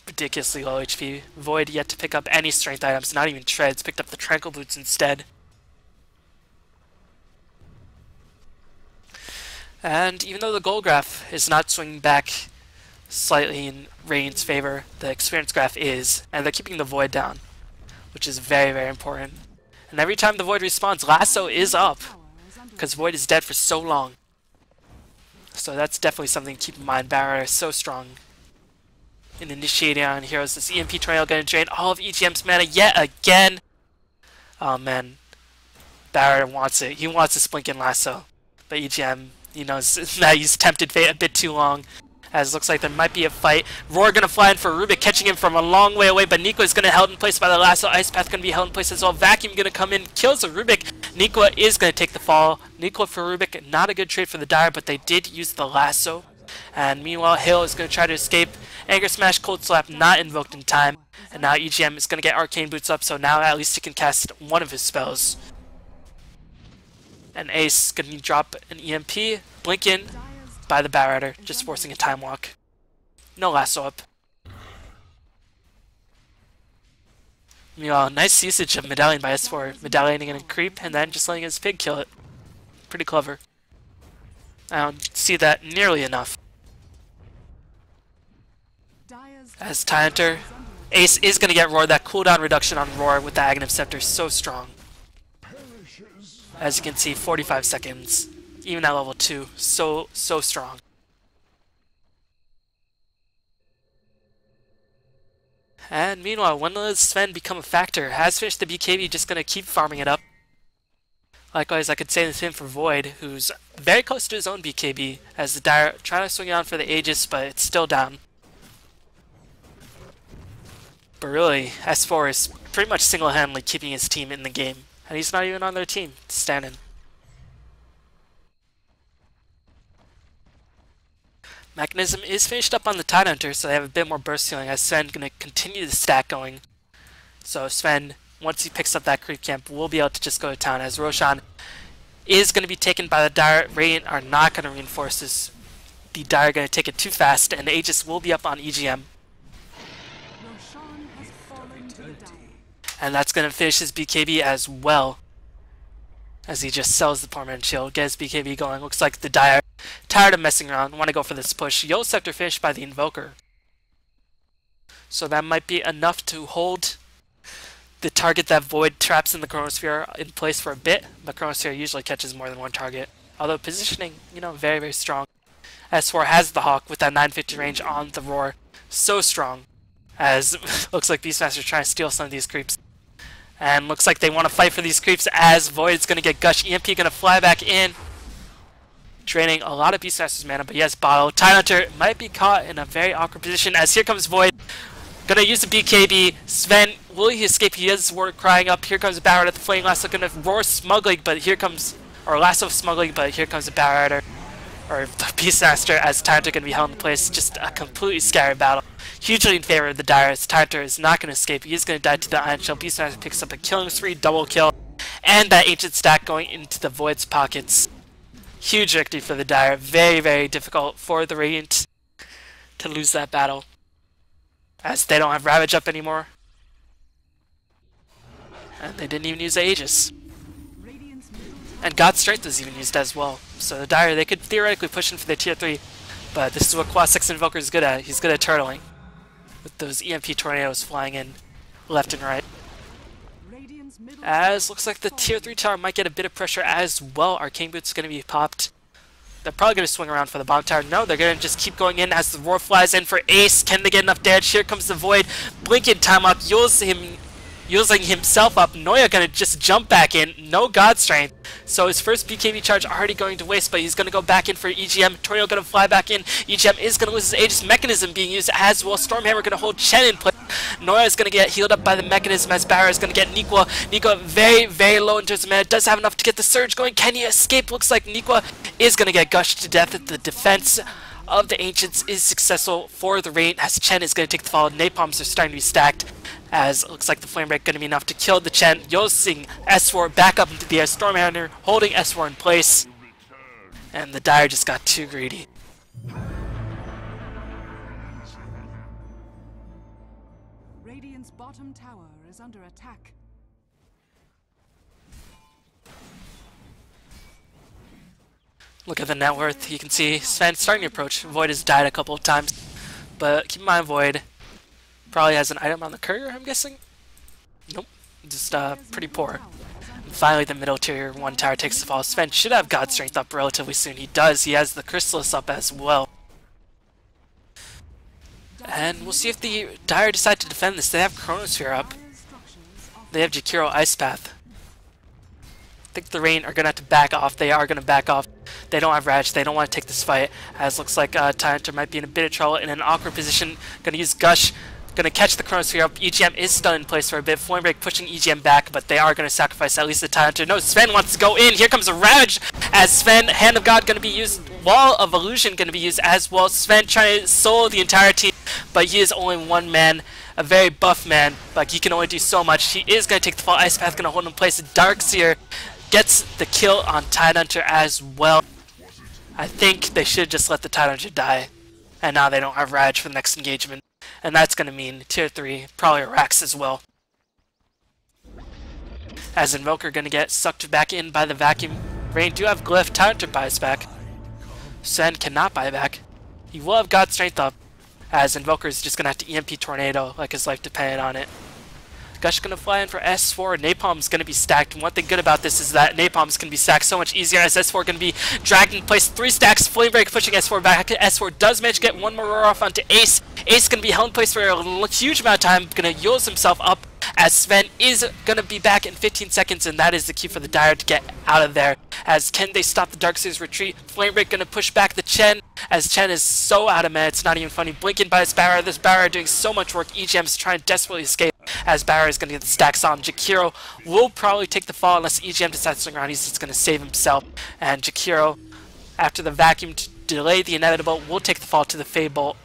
ridiculously low HP. Void yet to pick up any strength items, not even treads, picked up the Tranquil Boots instead. And even though the goal graph is not swinging back slightly in Radiant's favor, the experience graph is, and they're keeping the Void down, which is very, very important. And every time the Void respawns, Lasso is up, because Void is dead for so long. So that's definitely something to keep in mind. Batrider is so strong in initiating on heroes. This EMP tornado going to drain all of EGM's mana yet again. Oh man, Batrider wants it. He wants to Splink and Lasso, but EGM, he knows that he's tempted fate a bit too long. As it looks like there might be a fight. Roar gonna fly in for Rubik, catching him from a long way away, but Nico is gonna be held in place by the Lasso. Ice Path gonna be held in place as well. Vacuum gonna come in, kills the Rubik. Nico is gonna take the fall. Nico for Rubik, not a good trade for the Dire, but they did use the Lasso. And meanwhile, Hale is gonna try to escape. Anger Smash, Cold Slap not invoked in time. And now EGM is gonna get Arcane Boots up, so now at least he can cast one of his spells. And Ace gonna drop an EMP, blink in by the Batrider, just forcing a time walk. No Lasso up. Meanwhile, nice usage of Medallion by S4, medallioning in a creep and then just letting his pig kill it. Pretty clever. I don't see that nearly enough. As Tidehunter, Ace is going to get Roar. That cooldown reduction on Roar with the Aghanim Scepter is so strong. As you can see, 45 seconds. Even at level 2, so strong. And meanwhile, when does Sven become a factor? Has finished the BKB, just going to keep farming it up. Likewise, I could say the same for Void, who's very close to his own BKB, as the Dire trying to swing it on for the Aegis, but it's still down. But really, S4 is pretty much single-handedly keeping his team in the game, and he's not even on their team, standing. Mechanism is finished up on the Tidehunter, so they have a bit more burst healing as Sven going to continue the stack going. So Sven once he picks up that creep camp, will be able to just go to town, as Roshan is going to be taken by the Dire. Radiant are not going to reinforce this. The Dire are going to take it too fast, and Aegis will be up on EGM. Roshan has fallen to the Dire. And that's going to finish his BKB as well, as he just sells the permanent shield, gets BKB going. Looks like the Dire, tired of messing around, want to go for this push. Yo Scepter finished by the Invoker. So that might be enough to hold the target that Void traps in the Chronosphere in place for a bit, but Chronosphere usually catches more than one target. Although positioning, you know, very, very strong. S4 has the Hawk with that 950 range on the Roar. So strong, as looks like Beastmaster's trying to steal some of these creeps. And looks like they want to fight for these creeps, as Void's going to get Gush. EMP going to fly back in, draining a lot of Beastmaster's mana, but yes, Bottle. Tidehunter might be caught in a very awkward position, as here comes Void. Gonna use the BKB. Sven, will he escape? He has Ward crying up. Here comes Barrett at the Flame Lasso, gonna roar Smuggling, but here comes, or Lasso of Smuggling, but here comes the Barrett, or the Beastmaster, as Tidehunter gonna be held in place. Just a completely scary battle. Hugely in favor of the Dire, as Tidehunter is not gonna escape. He is gonna die to the Iron Shell. Beastmaster picks up a killing spree, double kill, and that Ancient Stack going into the Void's pockets. Huge victory for the Dire. Very, very difficult for the Radiant to lose that battle, as they don't have Ravage up anymore. And they didn't even use the Aegis. And God's Strength was even used as well. So the Dire, they could theoretically push in for their tier 3, but this is what Quad 6 Invoker is good at. He's good at turtling, with those EMP tornadoes flying in left and right. As looks like the tier 3 tower might get a bit of pressure as well. Arcane Boot's going to be popped. They're probably going to swing around for the bottom tower. No, they're going to just keep going in as the Roar flies in for Ace. Can they get enough damage? Here comes the Void. Blinking timeout, using himself up. Noya going to just jump back in. No God Strength. So his first BKB charge already going to waste, but he's going to go back in for EGM. Tornado going to fly back in. EGM is going to lose his Aegis Mechanism being used as well. Stormhammer going to hold Chen in place. Noya is going to get healed up by the Mechanism, as Barra is going to get Nikwa. Nikwa very, very low in terms of mana. Does have enough to get the Surge going. Can he escape? Looks like Nikwa is going to get gushed to death. The defense of the Ancients is successful for the Radiant, as Chen is going to take the fall. Napalms are starting to be stacked, as it looks like the Flame Break going to be enough to kill the Chen. Yosing S4 back up into the air. Stormhammer holding S4 in place. And the Dire just got too greedy. Radiant's bottom tower is under attack. Look at the net worth. You can see Sven starting to approach. Void has died a couple of times, but keep in mind Void probably has an item on the courier, I'm guessing? Nope. Just pretty poor. And finally the middle tier 1 tower takes the fall. Sven should have God Strength up relatively soon. He does. He has the Chrysalis up as well. And we'll see if the Dire decide to defend this. They have Chronosphere up. They have Jakiro Ice Path. I think the Rain are going to have to back off. They are going to back off. They don't have Raj. They don't want to take this fight, as looks like Tidehunter might be in a bit of trouble, in an awkward position. Going to use Gush. Going to catch the Chronosphere up. EGM is stunned in place for a bit. Flame Break pushing EGM back, but they are going to sacrifice at least the Tidehunter. No, Sven wants to go in. Here comes a Ravage, as Sven, Hand of God going to be used. Wall of Illusion going to be used as well. Sven trying to solo the entire team, but he is only one man. A very buff man, but he can only do so much. He is going to take the fall. Ice Path going to hold him in place. Darkseer gets the kill on Tidehunter as well. I think they should just let the Tidehunter die. And now they don't have Raj for the next engagement. And that's going to mean tier 3, probably Rax as well. As Invoker going to get sucked back in by the vacuum. Rain do have Glyph. Tidehunter buys back. Sen cannot buy back. He will have God Strength up, as Invoker is just going to have to EMP Tornado like his life depended on it. Gush going to fly in for S4. Napalm's going to be stacked. And one thing good about this is that Napalm's going to be stacked so much easier, as S4 going to be dragged in place. 3 stacks. Flame Break pushing S4 back. S4 does manage to get one more roar off onto Ace. Ace going to be held in place for a huge amount of time. Going to use himself up, as Sven is going to be back in 15 seconds, and that is the key for the Dire to get out of there. As can they stop the Darkseer's retreat? Flame Break going to push back the Chen, as Chen is so out of mana, it's not even funny. Blinking by his Barra. This Barra doing so much work. EGM's trying to desperately escape, as Barra is going to get the stacks on. Jakiro will probably take the fall unless EGM decides to swing around. He's just going to save himself. And Jakiro, after the vacuum to delay the inevitable, will take the fall to the Fable.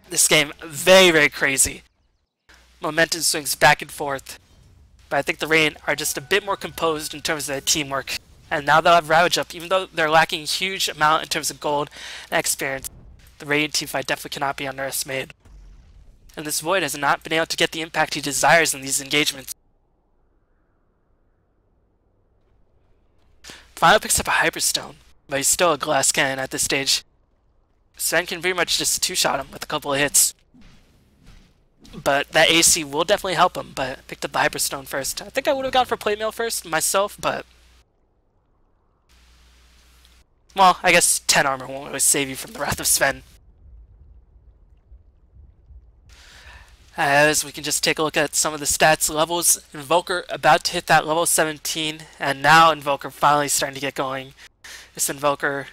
This game, very, very crazy. Momentum swings back and forth. But I think the Radiant are just a bit more composed in terms of their teamwork. And now they'll have Ravage up, even though they're lacking a huge amount in terms of gold and experience. The Radiant teamfight definitely cannot be underestimated. And this Void has not been able to get the impact he desires in these engagements. Finally picks up a Hyperstone, but he's still a glass cannon at this stage. Sven can pretty much just two-shot him with a couple of hits. But that AC will definitely help him, but picked up the Hyperstone first. I think I would have gone for Plate Mail first myself, but... well, I guess 10 armor won't really save you from the Wrath of Sven. As we can just take a look at some of the stats levels. Invoker about to hit that level 17, and now Invoker finally starting to get going. This Invoker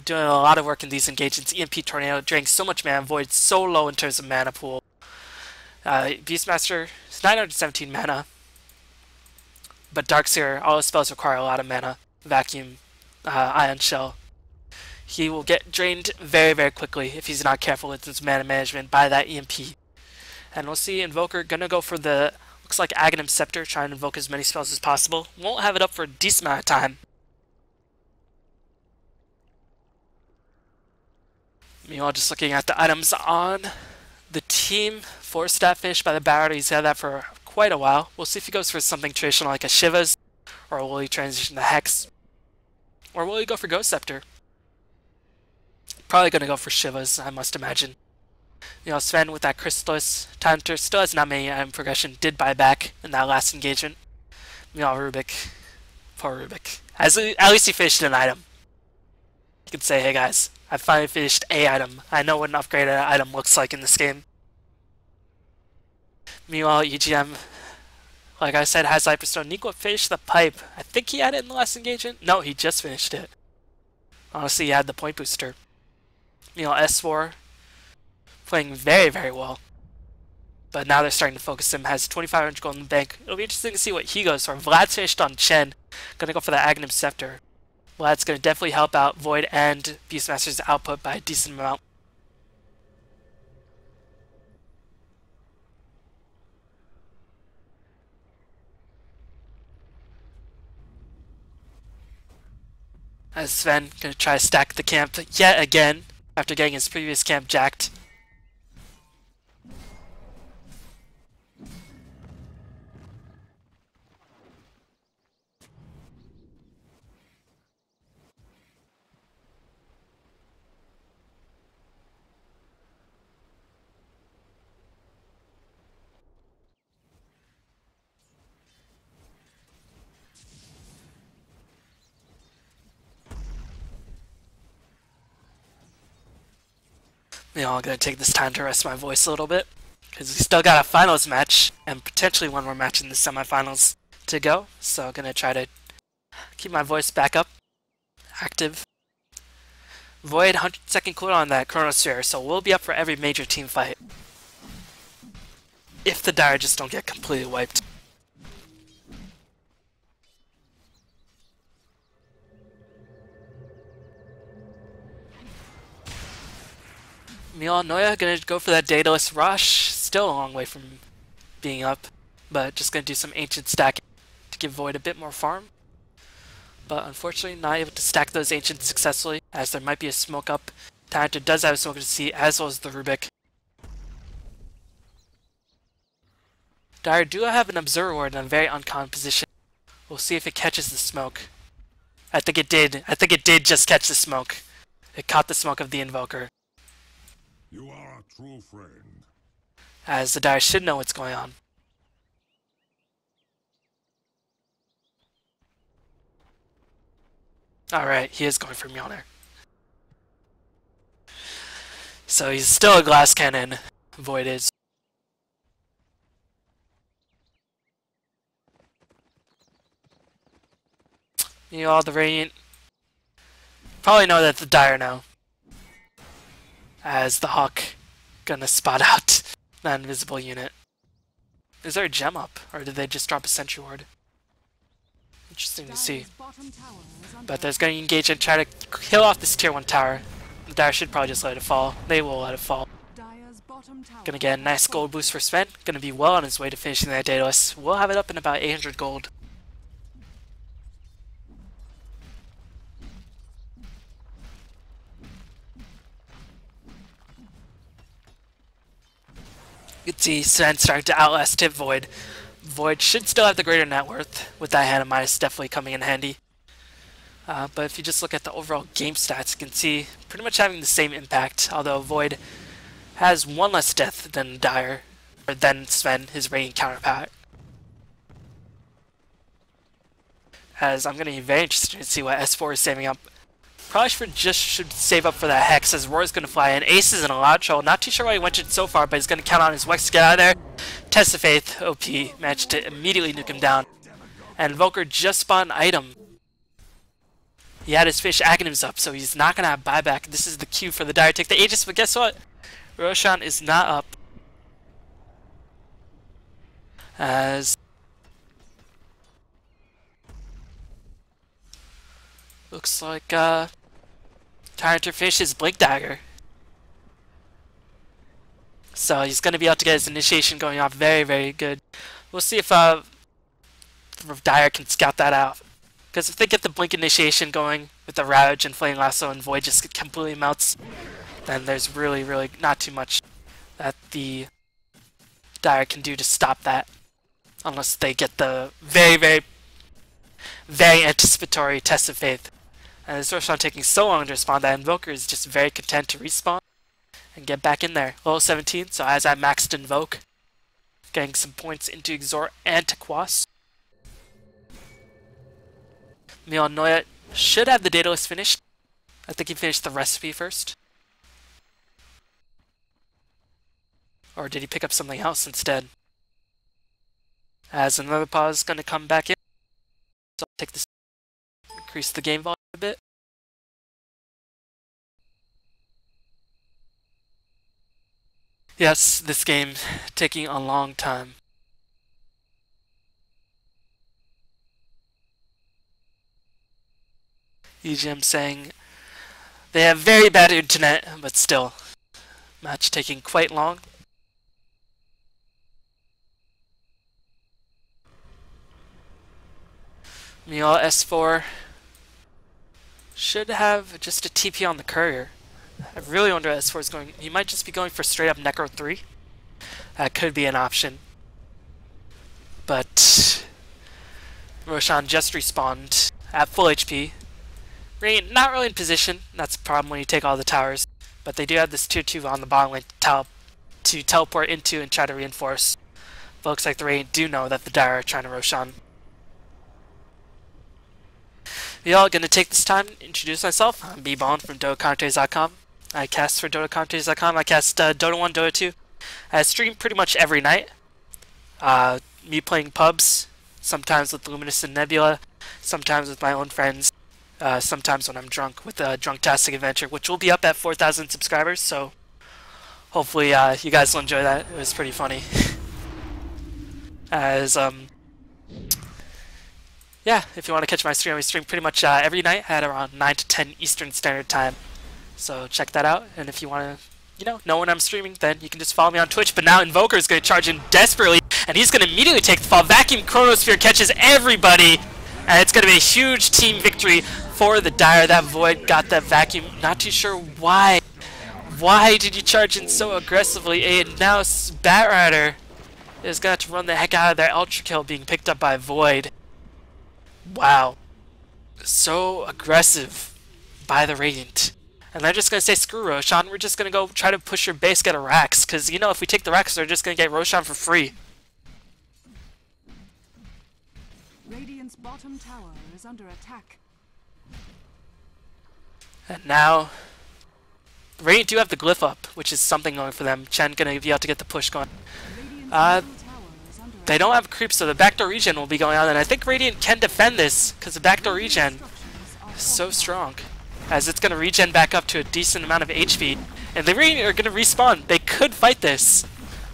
doing a lot of work in these engagements. EMP Tornado draining so much mana, Void so low in terms of mana pool. Beastmaster is 917 mana, but Darkseer, all his spells require a lot of mana. Vacuum, Ion Shell. He will get drained very, very quickly if he's not careful with his mana management by that EMP. And we'll see Invoker gonna go for the, looks like Aghanim Scepter, trying to invoke as many spells as possible. Won't have it up for a decent amount of time. Meanwhile, just looking at the items on the team. 4-stat finish by the Barrett. He's had that for quite a while. We'll see if he goes for something traditional like a Shivas, or will he transition to Hex, or will he go for Ghost Scepter? Probably gonna go for Shivas, I must imagine. You know, Sven with that Crystallis Taunter still has not many item progression, did buy back in that last engagement. You know, Rubik, poor Rubik. At least he finished an item. You can say, hey guys, I finally finished a item. I know what an upgraded item looks like in this game. Meanwhile, EGM, like I said, has Hyperstone. Nico finished the pipe. I think he had it in the last engagement. No, he just finished it. Honestly, he had the point booster. Meanwhile, S4 playing very, very well. But now they're starting to focus him. Has 2,500 gold in the bank. It'll be interesting to see what he goes for. Vlad's finished on Chen. Gonna go for the Aghanim Scepter. Vlad's gonna definitely help out Void and Beastmaster's output by a decent amount. As Sven gonna try to stack the camp yet again after getting his previous camp jacked. You know, I'm going to take this time to rest my voice a little bit, because we still got a finals match, and potentially one more match in the semifinals to go, so I'm going to try to keep my voice back up, active. Void 100-second cooldown on that Chronosphere, so we'll be up for every major team fight. If the Dire just don't get completely wiped. Meanwhile, Noya gonna go for that Daedalus Rush. Still a long way from being up, but just gonna do some ancient stacking to give Void a bit more farm. But unfortunately, not able to stack those ancients successfully, as there might be a smoke up. Taunter does have a smoke to see, as well as the Rubik. Dire do have an Observer Ward in a very uncommon position. We'll see if it catches the smoke. I think it did. I think it did just catch the smoke. It caught the smoke of the Invoker. You are a true friend. As the Dire should know what's going on. Alright, he is going for Mjolnir. So he's still a glass cannon, Void is. You know, all the Radiant probably know that the Dire now. As the Hawk gonna spot out that invisible unit. Is there a gem up, or did they just drop a sentry ward? Interesting to see. But there's gonna engage and try to kill off this tier 1 tower. The Dire should probably just let it fall. They will let it fall. Dire's bottom bottom tower Gonna get a nice gold boost for Sven. Gonna be well on his way to finishing that Daedalus. We'll have it up in about 800 gold. You can see Sven starting to outlast Tip Void. Void should still have the greater net worth, with that hand of Midas definitely coming in handy. But if you just look at the overall game stats, you can see pretty much having the same impact, although Void has one less death than Dire, or than Sven, his Radiant counterpart. As I'm going to be very interested to see what S4 is saving up. Probably should save up for that Hex, as Roar's going to fly in. Ace is in a lot of trouble. Not too sure why he went in so far, but he's going to count on his Wex to get out of there. Test of Faith, OP, managed to immediately nuke him down. And Invoker just spawned an item. He had his fish Aghanims up, so he's not going to have buyback. This is the cue for the Dire to take the Aegis, but guess what? Roshan is not up. As looks like Tyrant Fish is Blink Dagger. So he's going to be able to get his initiation going off very, very good. We'll see if Dire can scout that out. Because if they get the Blink initiation going with the Ravage and Flame Lasso and Void just completely melts, then there's really, really not too much that the Dire can do to stop that. Unless they get the very, very, very anticipatory Test of Faith. And this Roshan taking so long to respawn that Invoker is just very content to respawn and get back in there. Level 17, so as I maxed Invoke, getting some points into Exort and to Quas. Mion Noya should have the Daedalus finished. I think he finished the recipe first. Or did he pick up something else instead? As another pause is going to come back in. So I'll take this, increase the game volume a bit. Yes, this game taking a long time. EGM saying they have very bad internet, but still, match taking quite long. Meow S4 should have just a TP on the courier. I really wonder what S4 is going. He might just be going for straight up Necro 3. That could be an option. But Roshan just respawned at full HP. Radiant not really in position. That's the problem when you take all the towers. But they do have this tier 2 on the bottom lane to teleport into and try to reinforce. But looks like the Radiant do know that the Dire are trying to Roshan. We all gonna take this time to introduce myself. I'm B-Ballin from DotaContes.com. I cast for DotaContes.com. I cast Dota 1, Dota 2. I stream pretty much every night. Me playing pubs, sometimes with Luminous and Nebula, sometimes with my own friends, sometimes when I'm drunk with Drunktastic Adventure, which will be up at 4,000 subscribers, so hopefully you guys will enjoy that. It was pretty funny. As, yeah, if you want to catch my stream, I stream pretty much every night at around 9 to 10 Eastern Standard Time. So check that out, and if you want to, know when I'm streaming, then you can just follow me on Twitch. But now Invoker is going to charge in desperately, and he's going to immediately take the fall. Vacuum Chronosphere catches everybody, and it's going to be a huge team victory for the Dire. That Void got that Vacuum. Not too sure why. Why did you charge in so aggressively? And now Batrider is going to have to run the heck out of their Ultra Kill being picked up by Void. Wow. So aggressive by the Radiant. And they're just going to say, screw Roshan, we're just going to go try to push your base, get a Rax. Because, if we take the Rax, they're just going to get Roshan for free. Radiant's bottom tower is under attack. And now, the Radiant do have the Glyph up, which is something going for them. Chen going to be able to get the push going. They don't have creeps, so the backdoor regen will be going on, and I think Radiant can defend this, because the backdoor regen is so strong. As it's going to regen back up to a decent amount of HP, and the Radiant are going to respawn. They could fight this.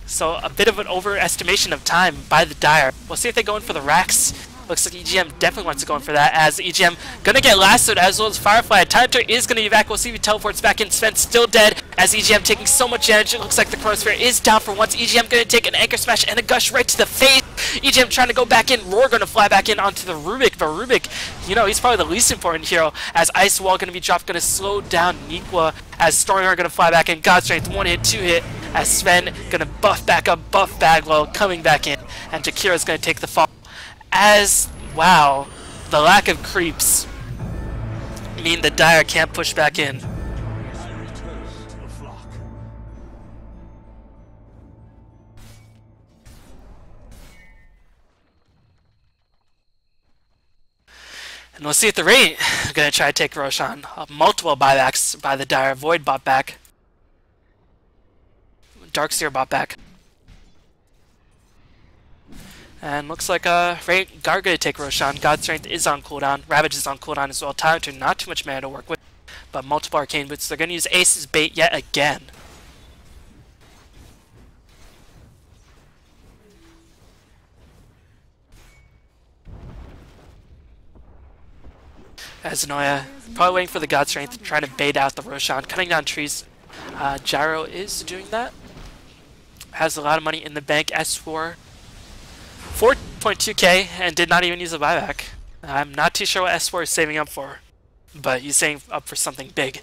So a bit of an overestimation of time by the Dire. We'll see if they go in for the Rax. Looks like EGM definitely wants to go in for that, as EGM going to get lassoed as well as Firefly. Time Turret is going to be back. We'll see if he teleports back in. Sven's still dead, as EGM taking so much damage. It looks like the Chronosphere is down for once. EGM going to take an Anchor Smash and a Gush right to the face. EGM trying to go back in. Roar going to fly back in onto the Rubik, but Rubik, you know, he's probably the least important hero, as Ice Wall going to be dropped, going to slow down Nikwa, as Stormheart going to fly back in. God Strength, 1-hit, 2-hit, as Sven going to buff back up, buff Baglow, coming back in, and Jakira's going to take the fall. As, wow, the lack of creeps mean the Dire can't push back in. And we'll see if the Rain are going to try to take Roshan. Multiple buybacks by the Dire. Void bought back. Darkseer bought back. And looks like Rain are going to take Roshan. God Strength is on cooldown. Ravage is on cooldown as well. Talent Turn, not too much mana to work with, but multiple Arcane Boots. They're going to use Ace's bait yet again. As Noya, probably waiting for the God Strength, trying to bait out the Roshan, cutting down trees. Gyro is doing that. Has a lot of money in the bank. S4, 4.2k, and did not even use a buyback. I'm not too sure what S4 is saving up for, but he's saving up for something big.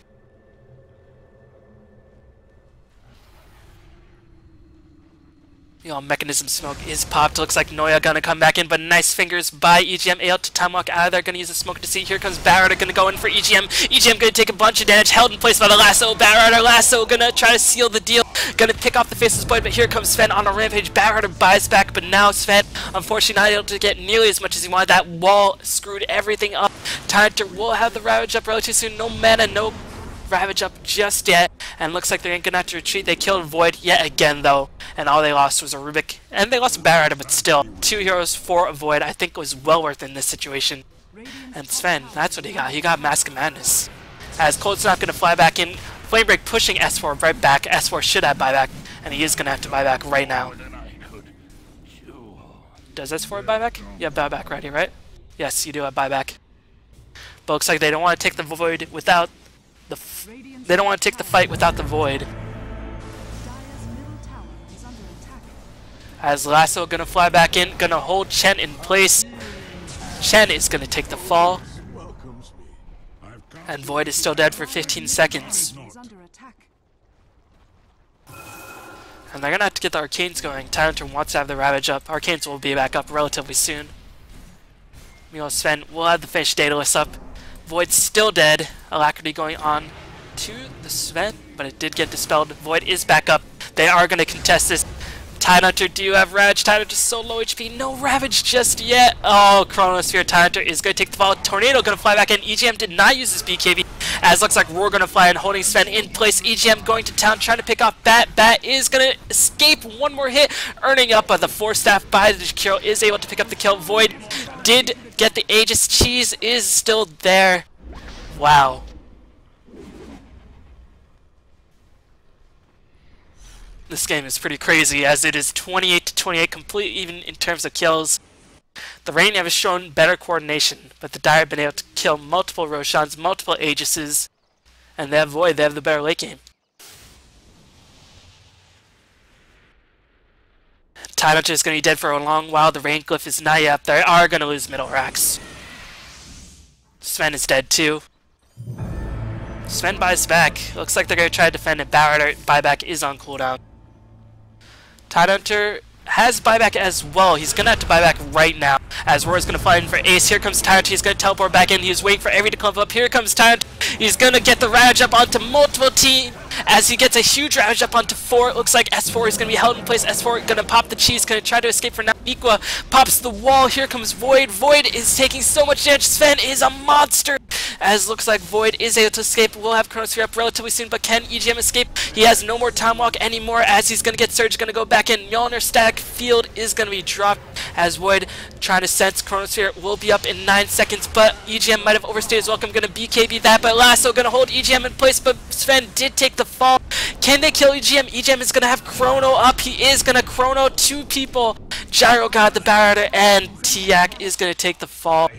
You know, Mechanism Smoke is popped. Looks like Noya gonna come back in, but nice fingers by EGM. Able to time walk out of there. Gonna use the smoke to see. Here comes Barrett. Gonna go in for EGM. EGM gonna take a bunch of damage. Held in place by the lasso. Barrett, lasso gonna try to seal the deal. Gonna pick off the Faceless Blade, but here comes Sven on a rampage. Barrett buys back, but now Sven, unfortunately, not able to get nearly as much as he wanted. That wall screwed everything up. Tighter will have the Ravage up relatively soon. No mana, no Ravage up just yet, and looks like they're gonna have to retreat. They killed Void yet again though, and all they lost was a Rubik, and they lost Barrett, but still 2 heroes for a Void. I think it was well worth in this situation. And Sven, that's what he got Mask of Madness, as Cold's not gonna fly back in. Flame Break pushing S4 right back. S4 should have buyback, and he is gonna have to buy back right now. Does S4 buy back? You have buyback ready, right? Yes, you do have buyback, but looks like they don't want to take the Void without they don't want to take the fight without the Void. As Lasso gonna fly back in, gonna hold Chen in place. Chen is gonna take the fall. And Void is still dead for 15 seconds. And they're gonna have to get the Arcanes going. Tyrantron wants to have the Ravage up. Arcanes will be back up relatively soon. Meanwhile, Sven will have the Finished Daedalus up. Void's still dead. Alacrity going on to the Sven, but it did get dispelled. Void is back up. They are going to contest this. Tidehunter, do you have Ravage? Tidehunter is so low HP. No Ravage just yet. Oh, Chronosphere. Tidehunter is going to take the fall. Tornado going to fly back in. EGM did not use his BKB, as looks like Roar going to fly in, holding Sven in place. EGM going to town, trying to pick off Bat. Bat is going to escape one more hit, earning up the Force Staff by the Jakiro. Is able to pick up the kill. Void did get the Aegis. Cheese is still there. Wow. This game is pretty crazy, as it is 28 to 28, complete even in terms of kills. The Rain have shown better coordination, but the Dire have been able to kill multiple Roshans, multiple Aegises, and they have Void. They have the better late game. Tidehunter is going to be dead for a long while. The Rain Glyph is not yet up. They are going to lose middle racks. Sven is dead too. Sven buys back. Looks like they're going to try to defend it. Barrett buyback is on cooldown. Tidehunter has buyback as well. He's going to have to buy back right now, as Roar is going to fly in for Ace. Here comes Tidehunter. He's going to teleport back in. He's waiting for Every to clump up. Here comes Tidehunter. He's going to get the Ravage up onto multiple teams, as he gets a huge Ravage up onto 4. It looks like S4 is going to be held in place. S4 going to pop the cheese, going to try to escape for now. Nikwa pops the wall. Here comes Void. Void is taking so much damage. Sven is a monster, as looks like Void is able to escape. We'll have Chronosphere up relatively soon, but can EGM escape? He has no more Time Walk anymore, as he's going to get Surge, going to go back in. Mjolnir static field is going to be dropped, as Void trying to sense Chronosphere will be up in 9 seconds, but EGM might have overstayed his welcome. Going to BKB that, but Lasso going to hold EGM in place, but Sven did take the fall. Can they kill EGM? EGM is going to have Chrono up. He is going to Chrono 2 people. Gyro God, the Batter, and Tiak is going to take the fall.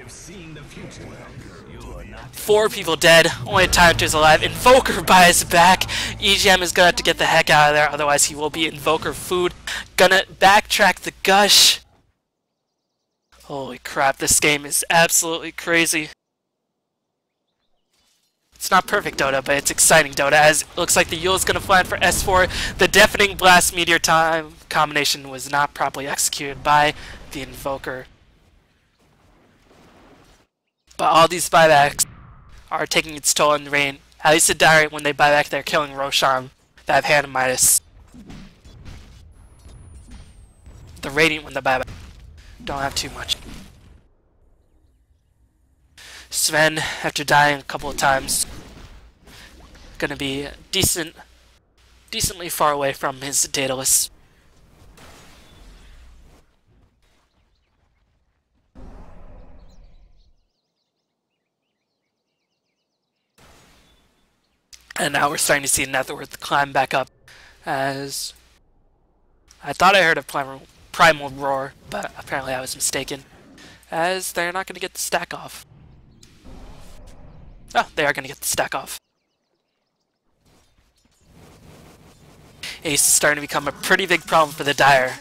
4 people dead. Only Tyrant is alive. Invoker buys back. EGM is going to have to get the heck out of there. Otherwise, he will be Invoker food. Gonna backtrack the Gush. Holy crap, this game is absolutely crazy. It's not perfect Dota, but it's exciting Dota, as it looks like the Yule is going to fly in for S4. The Deafening Blast Meteor time combination was not properly executed by the Invoker. But all these buybacks are taking its toll in the rain. At least the Dire, when they buy back, they're killing Roshan that have Hand of Midas. The Radiant, when they buy back, don't have too much. Sven, after dying a couple of times, gonna be decently far away from his Daedalus. And now we're starting to see Netherworth climb back up, as I thought I heard a primal roar, but apparently I was mistaken, as they're not going to get the stack off. Oh, they are going to get the stack off. Ace is starting to become a pretty big problem for the Dire,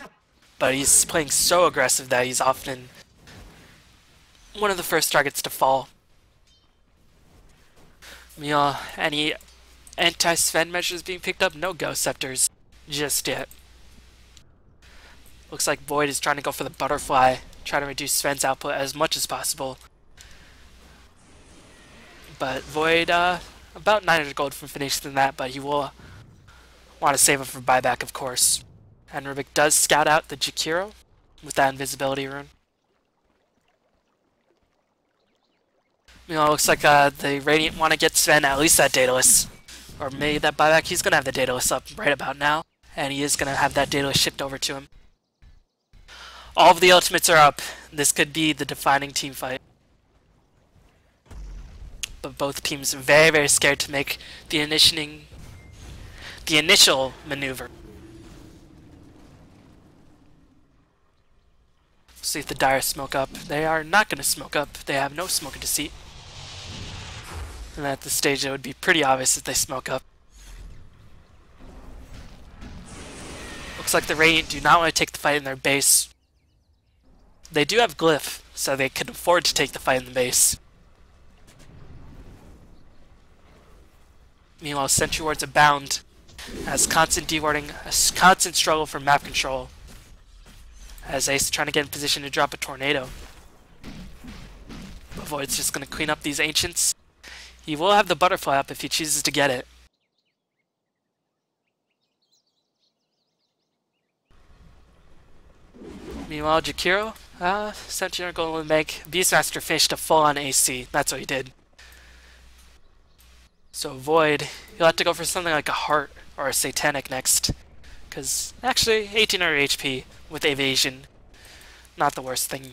but he's playing so aggressive that he's often one of the first targets to fall. Any anti-Sven measures being picked up? No Ghost Scepters just yet. Looks like Void is trying to go for the Butterfly, trying to reduce Sven's output as much as possible. But Void, about 900 gold from finishing that, but he will want to save it for buyback, of course. And Rubik does scout out the Jakiro with that invisibility rune. Looks like the Radiant want to get Sven at least that Daedalus. Or maybe that buyback. He's going to have the Daedalus up right about now. And he is going to have that Daedalus shipped over to him. All of the ultimates are up. This could be the defining team fight. But both teams very, very scared to make the initial maneuver. See if the Dire smoke up. They are not going to smoke up. They have no smoke in deceit. And at this stage, it would be pretty obvious if they smoke up. Looks like the Radiant do not want to take the fight in their base. They do have Glyph, so they can afford to take the fight in the base. Meanwhile, Sentry Wards abound, as constant dewarding, a constant struggle for map control, as Ace is trying to get in position to drop a Tornado. But Void's just going to clean up these Ancients. He will have the Butterfly up if he chooses to get it. Meanwhile, Jakiro, Sentry are going to make Beastmaster finished a full-on AC. That's what he did. So Void, he'll have to go for something like a Heart or a Satanic next. Because, actually, 1800 HP with Evasion, not the worst thing.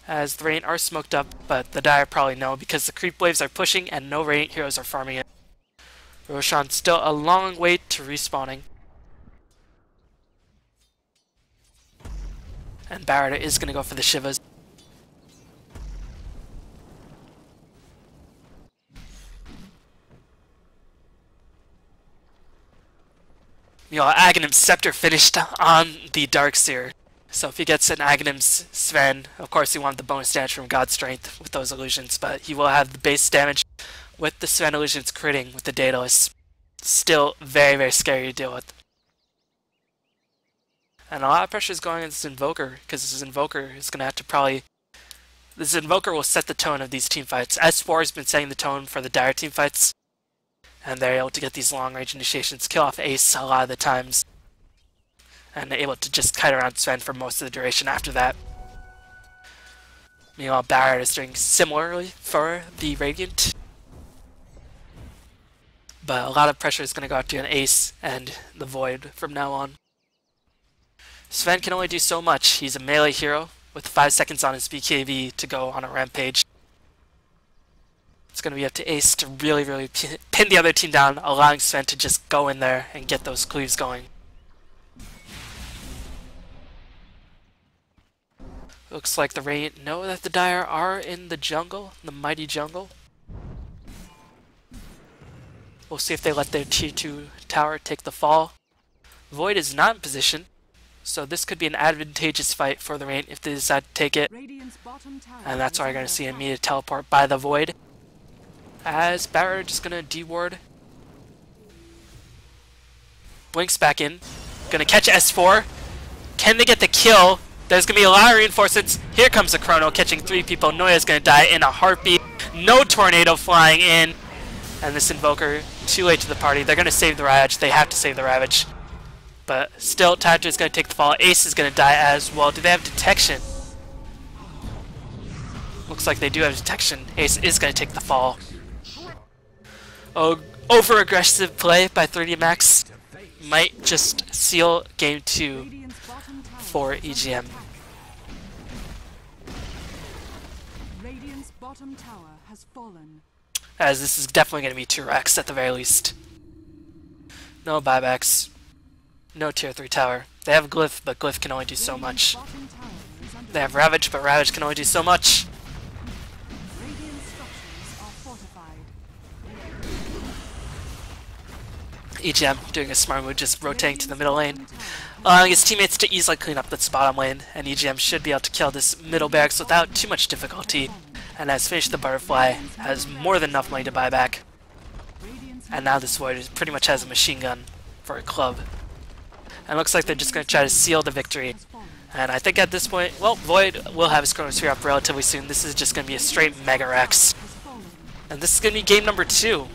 As the Radiant are smoked up, but the Dire probably know because the creep waves are pushing and no Radiant heroes are farming it. Roshan still a long way to respawning. And Barrett is going to go for the Shivas. Aghanim's Scepter finished on the Darkseer. So if he gets an Aghanim's Sven, of course he wanted the bonus damage from God Strength with those illusions, but he will have the base damage with the Sven illusions critting with the Daedalus. Still very, very scary to deal with. And a lot of pressure is going on this Invoker, because this Invoker is going to have to probably... This Invoker will set the tone of these teamfights. S4 has been setting the tone for the Dire teamfights, and they're able to get these long-range initiations, kill off Ace a lot of the times, and they're able to just kite around Sven for most of the duration after that. Meanwhile, Barrett is doing similarly for the Radiant, but a lot of pressure is going to go out to an Ace and the Void from now on. Sven can only do so much. He's a melee hero with 5 seconds on his BKB to go on a rampage. It's going to be up to Ace to really pin the other team down, allowing Sven to just go in there and get those cleaves going. Looks like the Radiant know that the Dire are in the jungle, the mighty jungle. We'll see if they let their tier 2 tower take the fall. Void is not in position, so this could be an advantageous fight for the Radiant if they decide to take it. And that's why you're going to see an immediate teleport by the Void. As Barra just going to D-ward. Blinks back in. Going to catch S4. Can they get the kill? There's going to be a lot of reinforcements. Here comes the Chrono catching 3 people. Noya's going to die in a heartbeat. No tornado flying in. And this Invoker, too late to the party. They're going to save the Ravage. They have to save the Ravage. But still, Tadra is going to take the fall. Ace is going to die as well. Do they have detection? Looks like they do have detection. Ace is going to take the fall. Oh, over-aggressive play by 30 Max might just seal game 2 for EGM. Radiant's bottom tower has fallen. As this is definitely going to be 2 racks at the very least. No buybacks. No tier 3 tower. They have Glyph, but Glyph can only do so much. They have Ravage, but Ravage can only do so much. EGM doing a smart move, just rotating to the middle lane, allowing his teammates to easily clean up this bottom lane, and EGM should be able to kill this middle barracks without too much difficulty, and has finished the Butterfly, has more than enough money to buy back, and now this Void pretty much has a machine gun for a club. And looks like they're just going to try to seal the victory, and I think at this point, well, Void will have his Chronosphere up relatively soon. This is just going to be a straight Mega Rex, and this is going to be game number 2.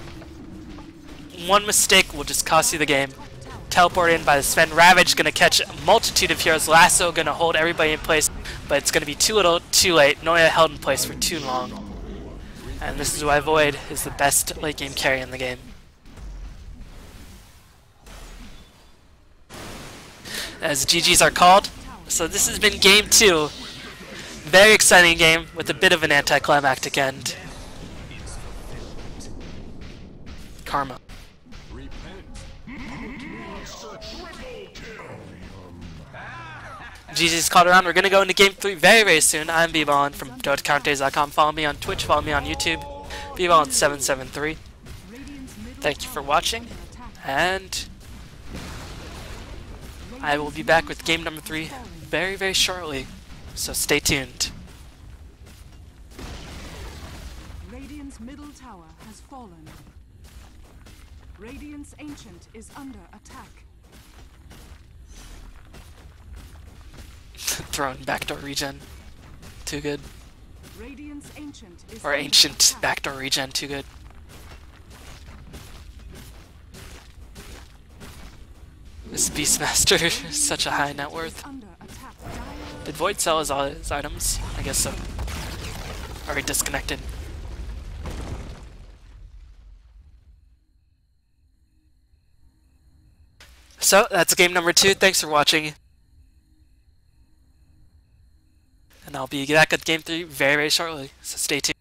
One mistake will just cost you the game. Teleport in by the Sven. Ravage going to catch a multitude of heroes. Lasso going to hold everybody in place, but it's going to be too little, too late. Noya held in place for too long. And this is why Void is the best late game carry in the game. As GGs are called. So this has been game 2. Very exciting game with a bit of an anticlimactic end. Karma. GG's called around. We're going to go into game 3 very soon. I'm BBallin from DotaCounterDays.com. Follow me on Twitch, follow me on YouTube. BBallin773. Thank you for watching, and I will be back with game number 3 very shortly, so stay tuned. Radiant's middle tower has fallen. Radiant's Ancient is under attack. Throwing backdoor regen. Too good. Radiant's Ancient is Or ancient backdoor regen. Too good. This Beastmaster is such a high net worth. Did Void sell all his items? I guess so. Or he disconnected. So, that's game number 2. Thanks for watching. And I'll be back at game 3 very shortly, so stay tuned.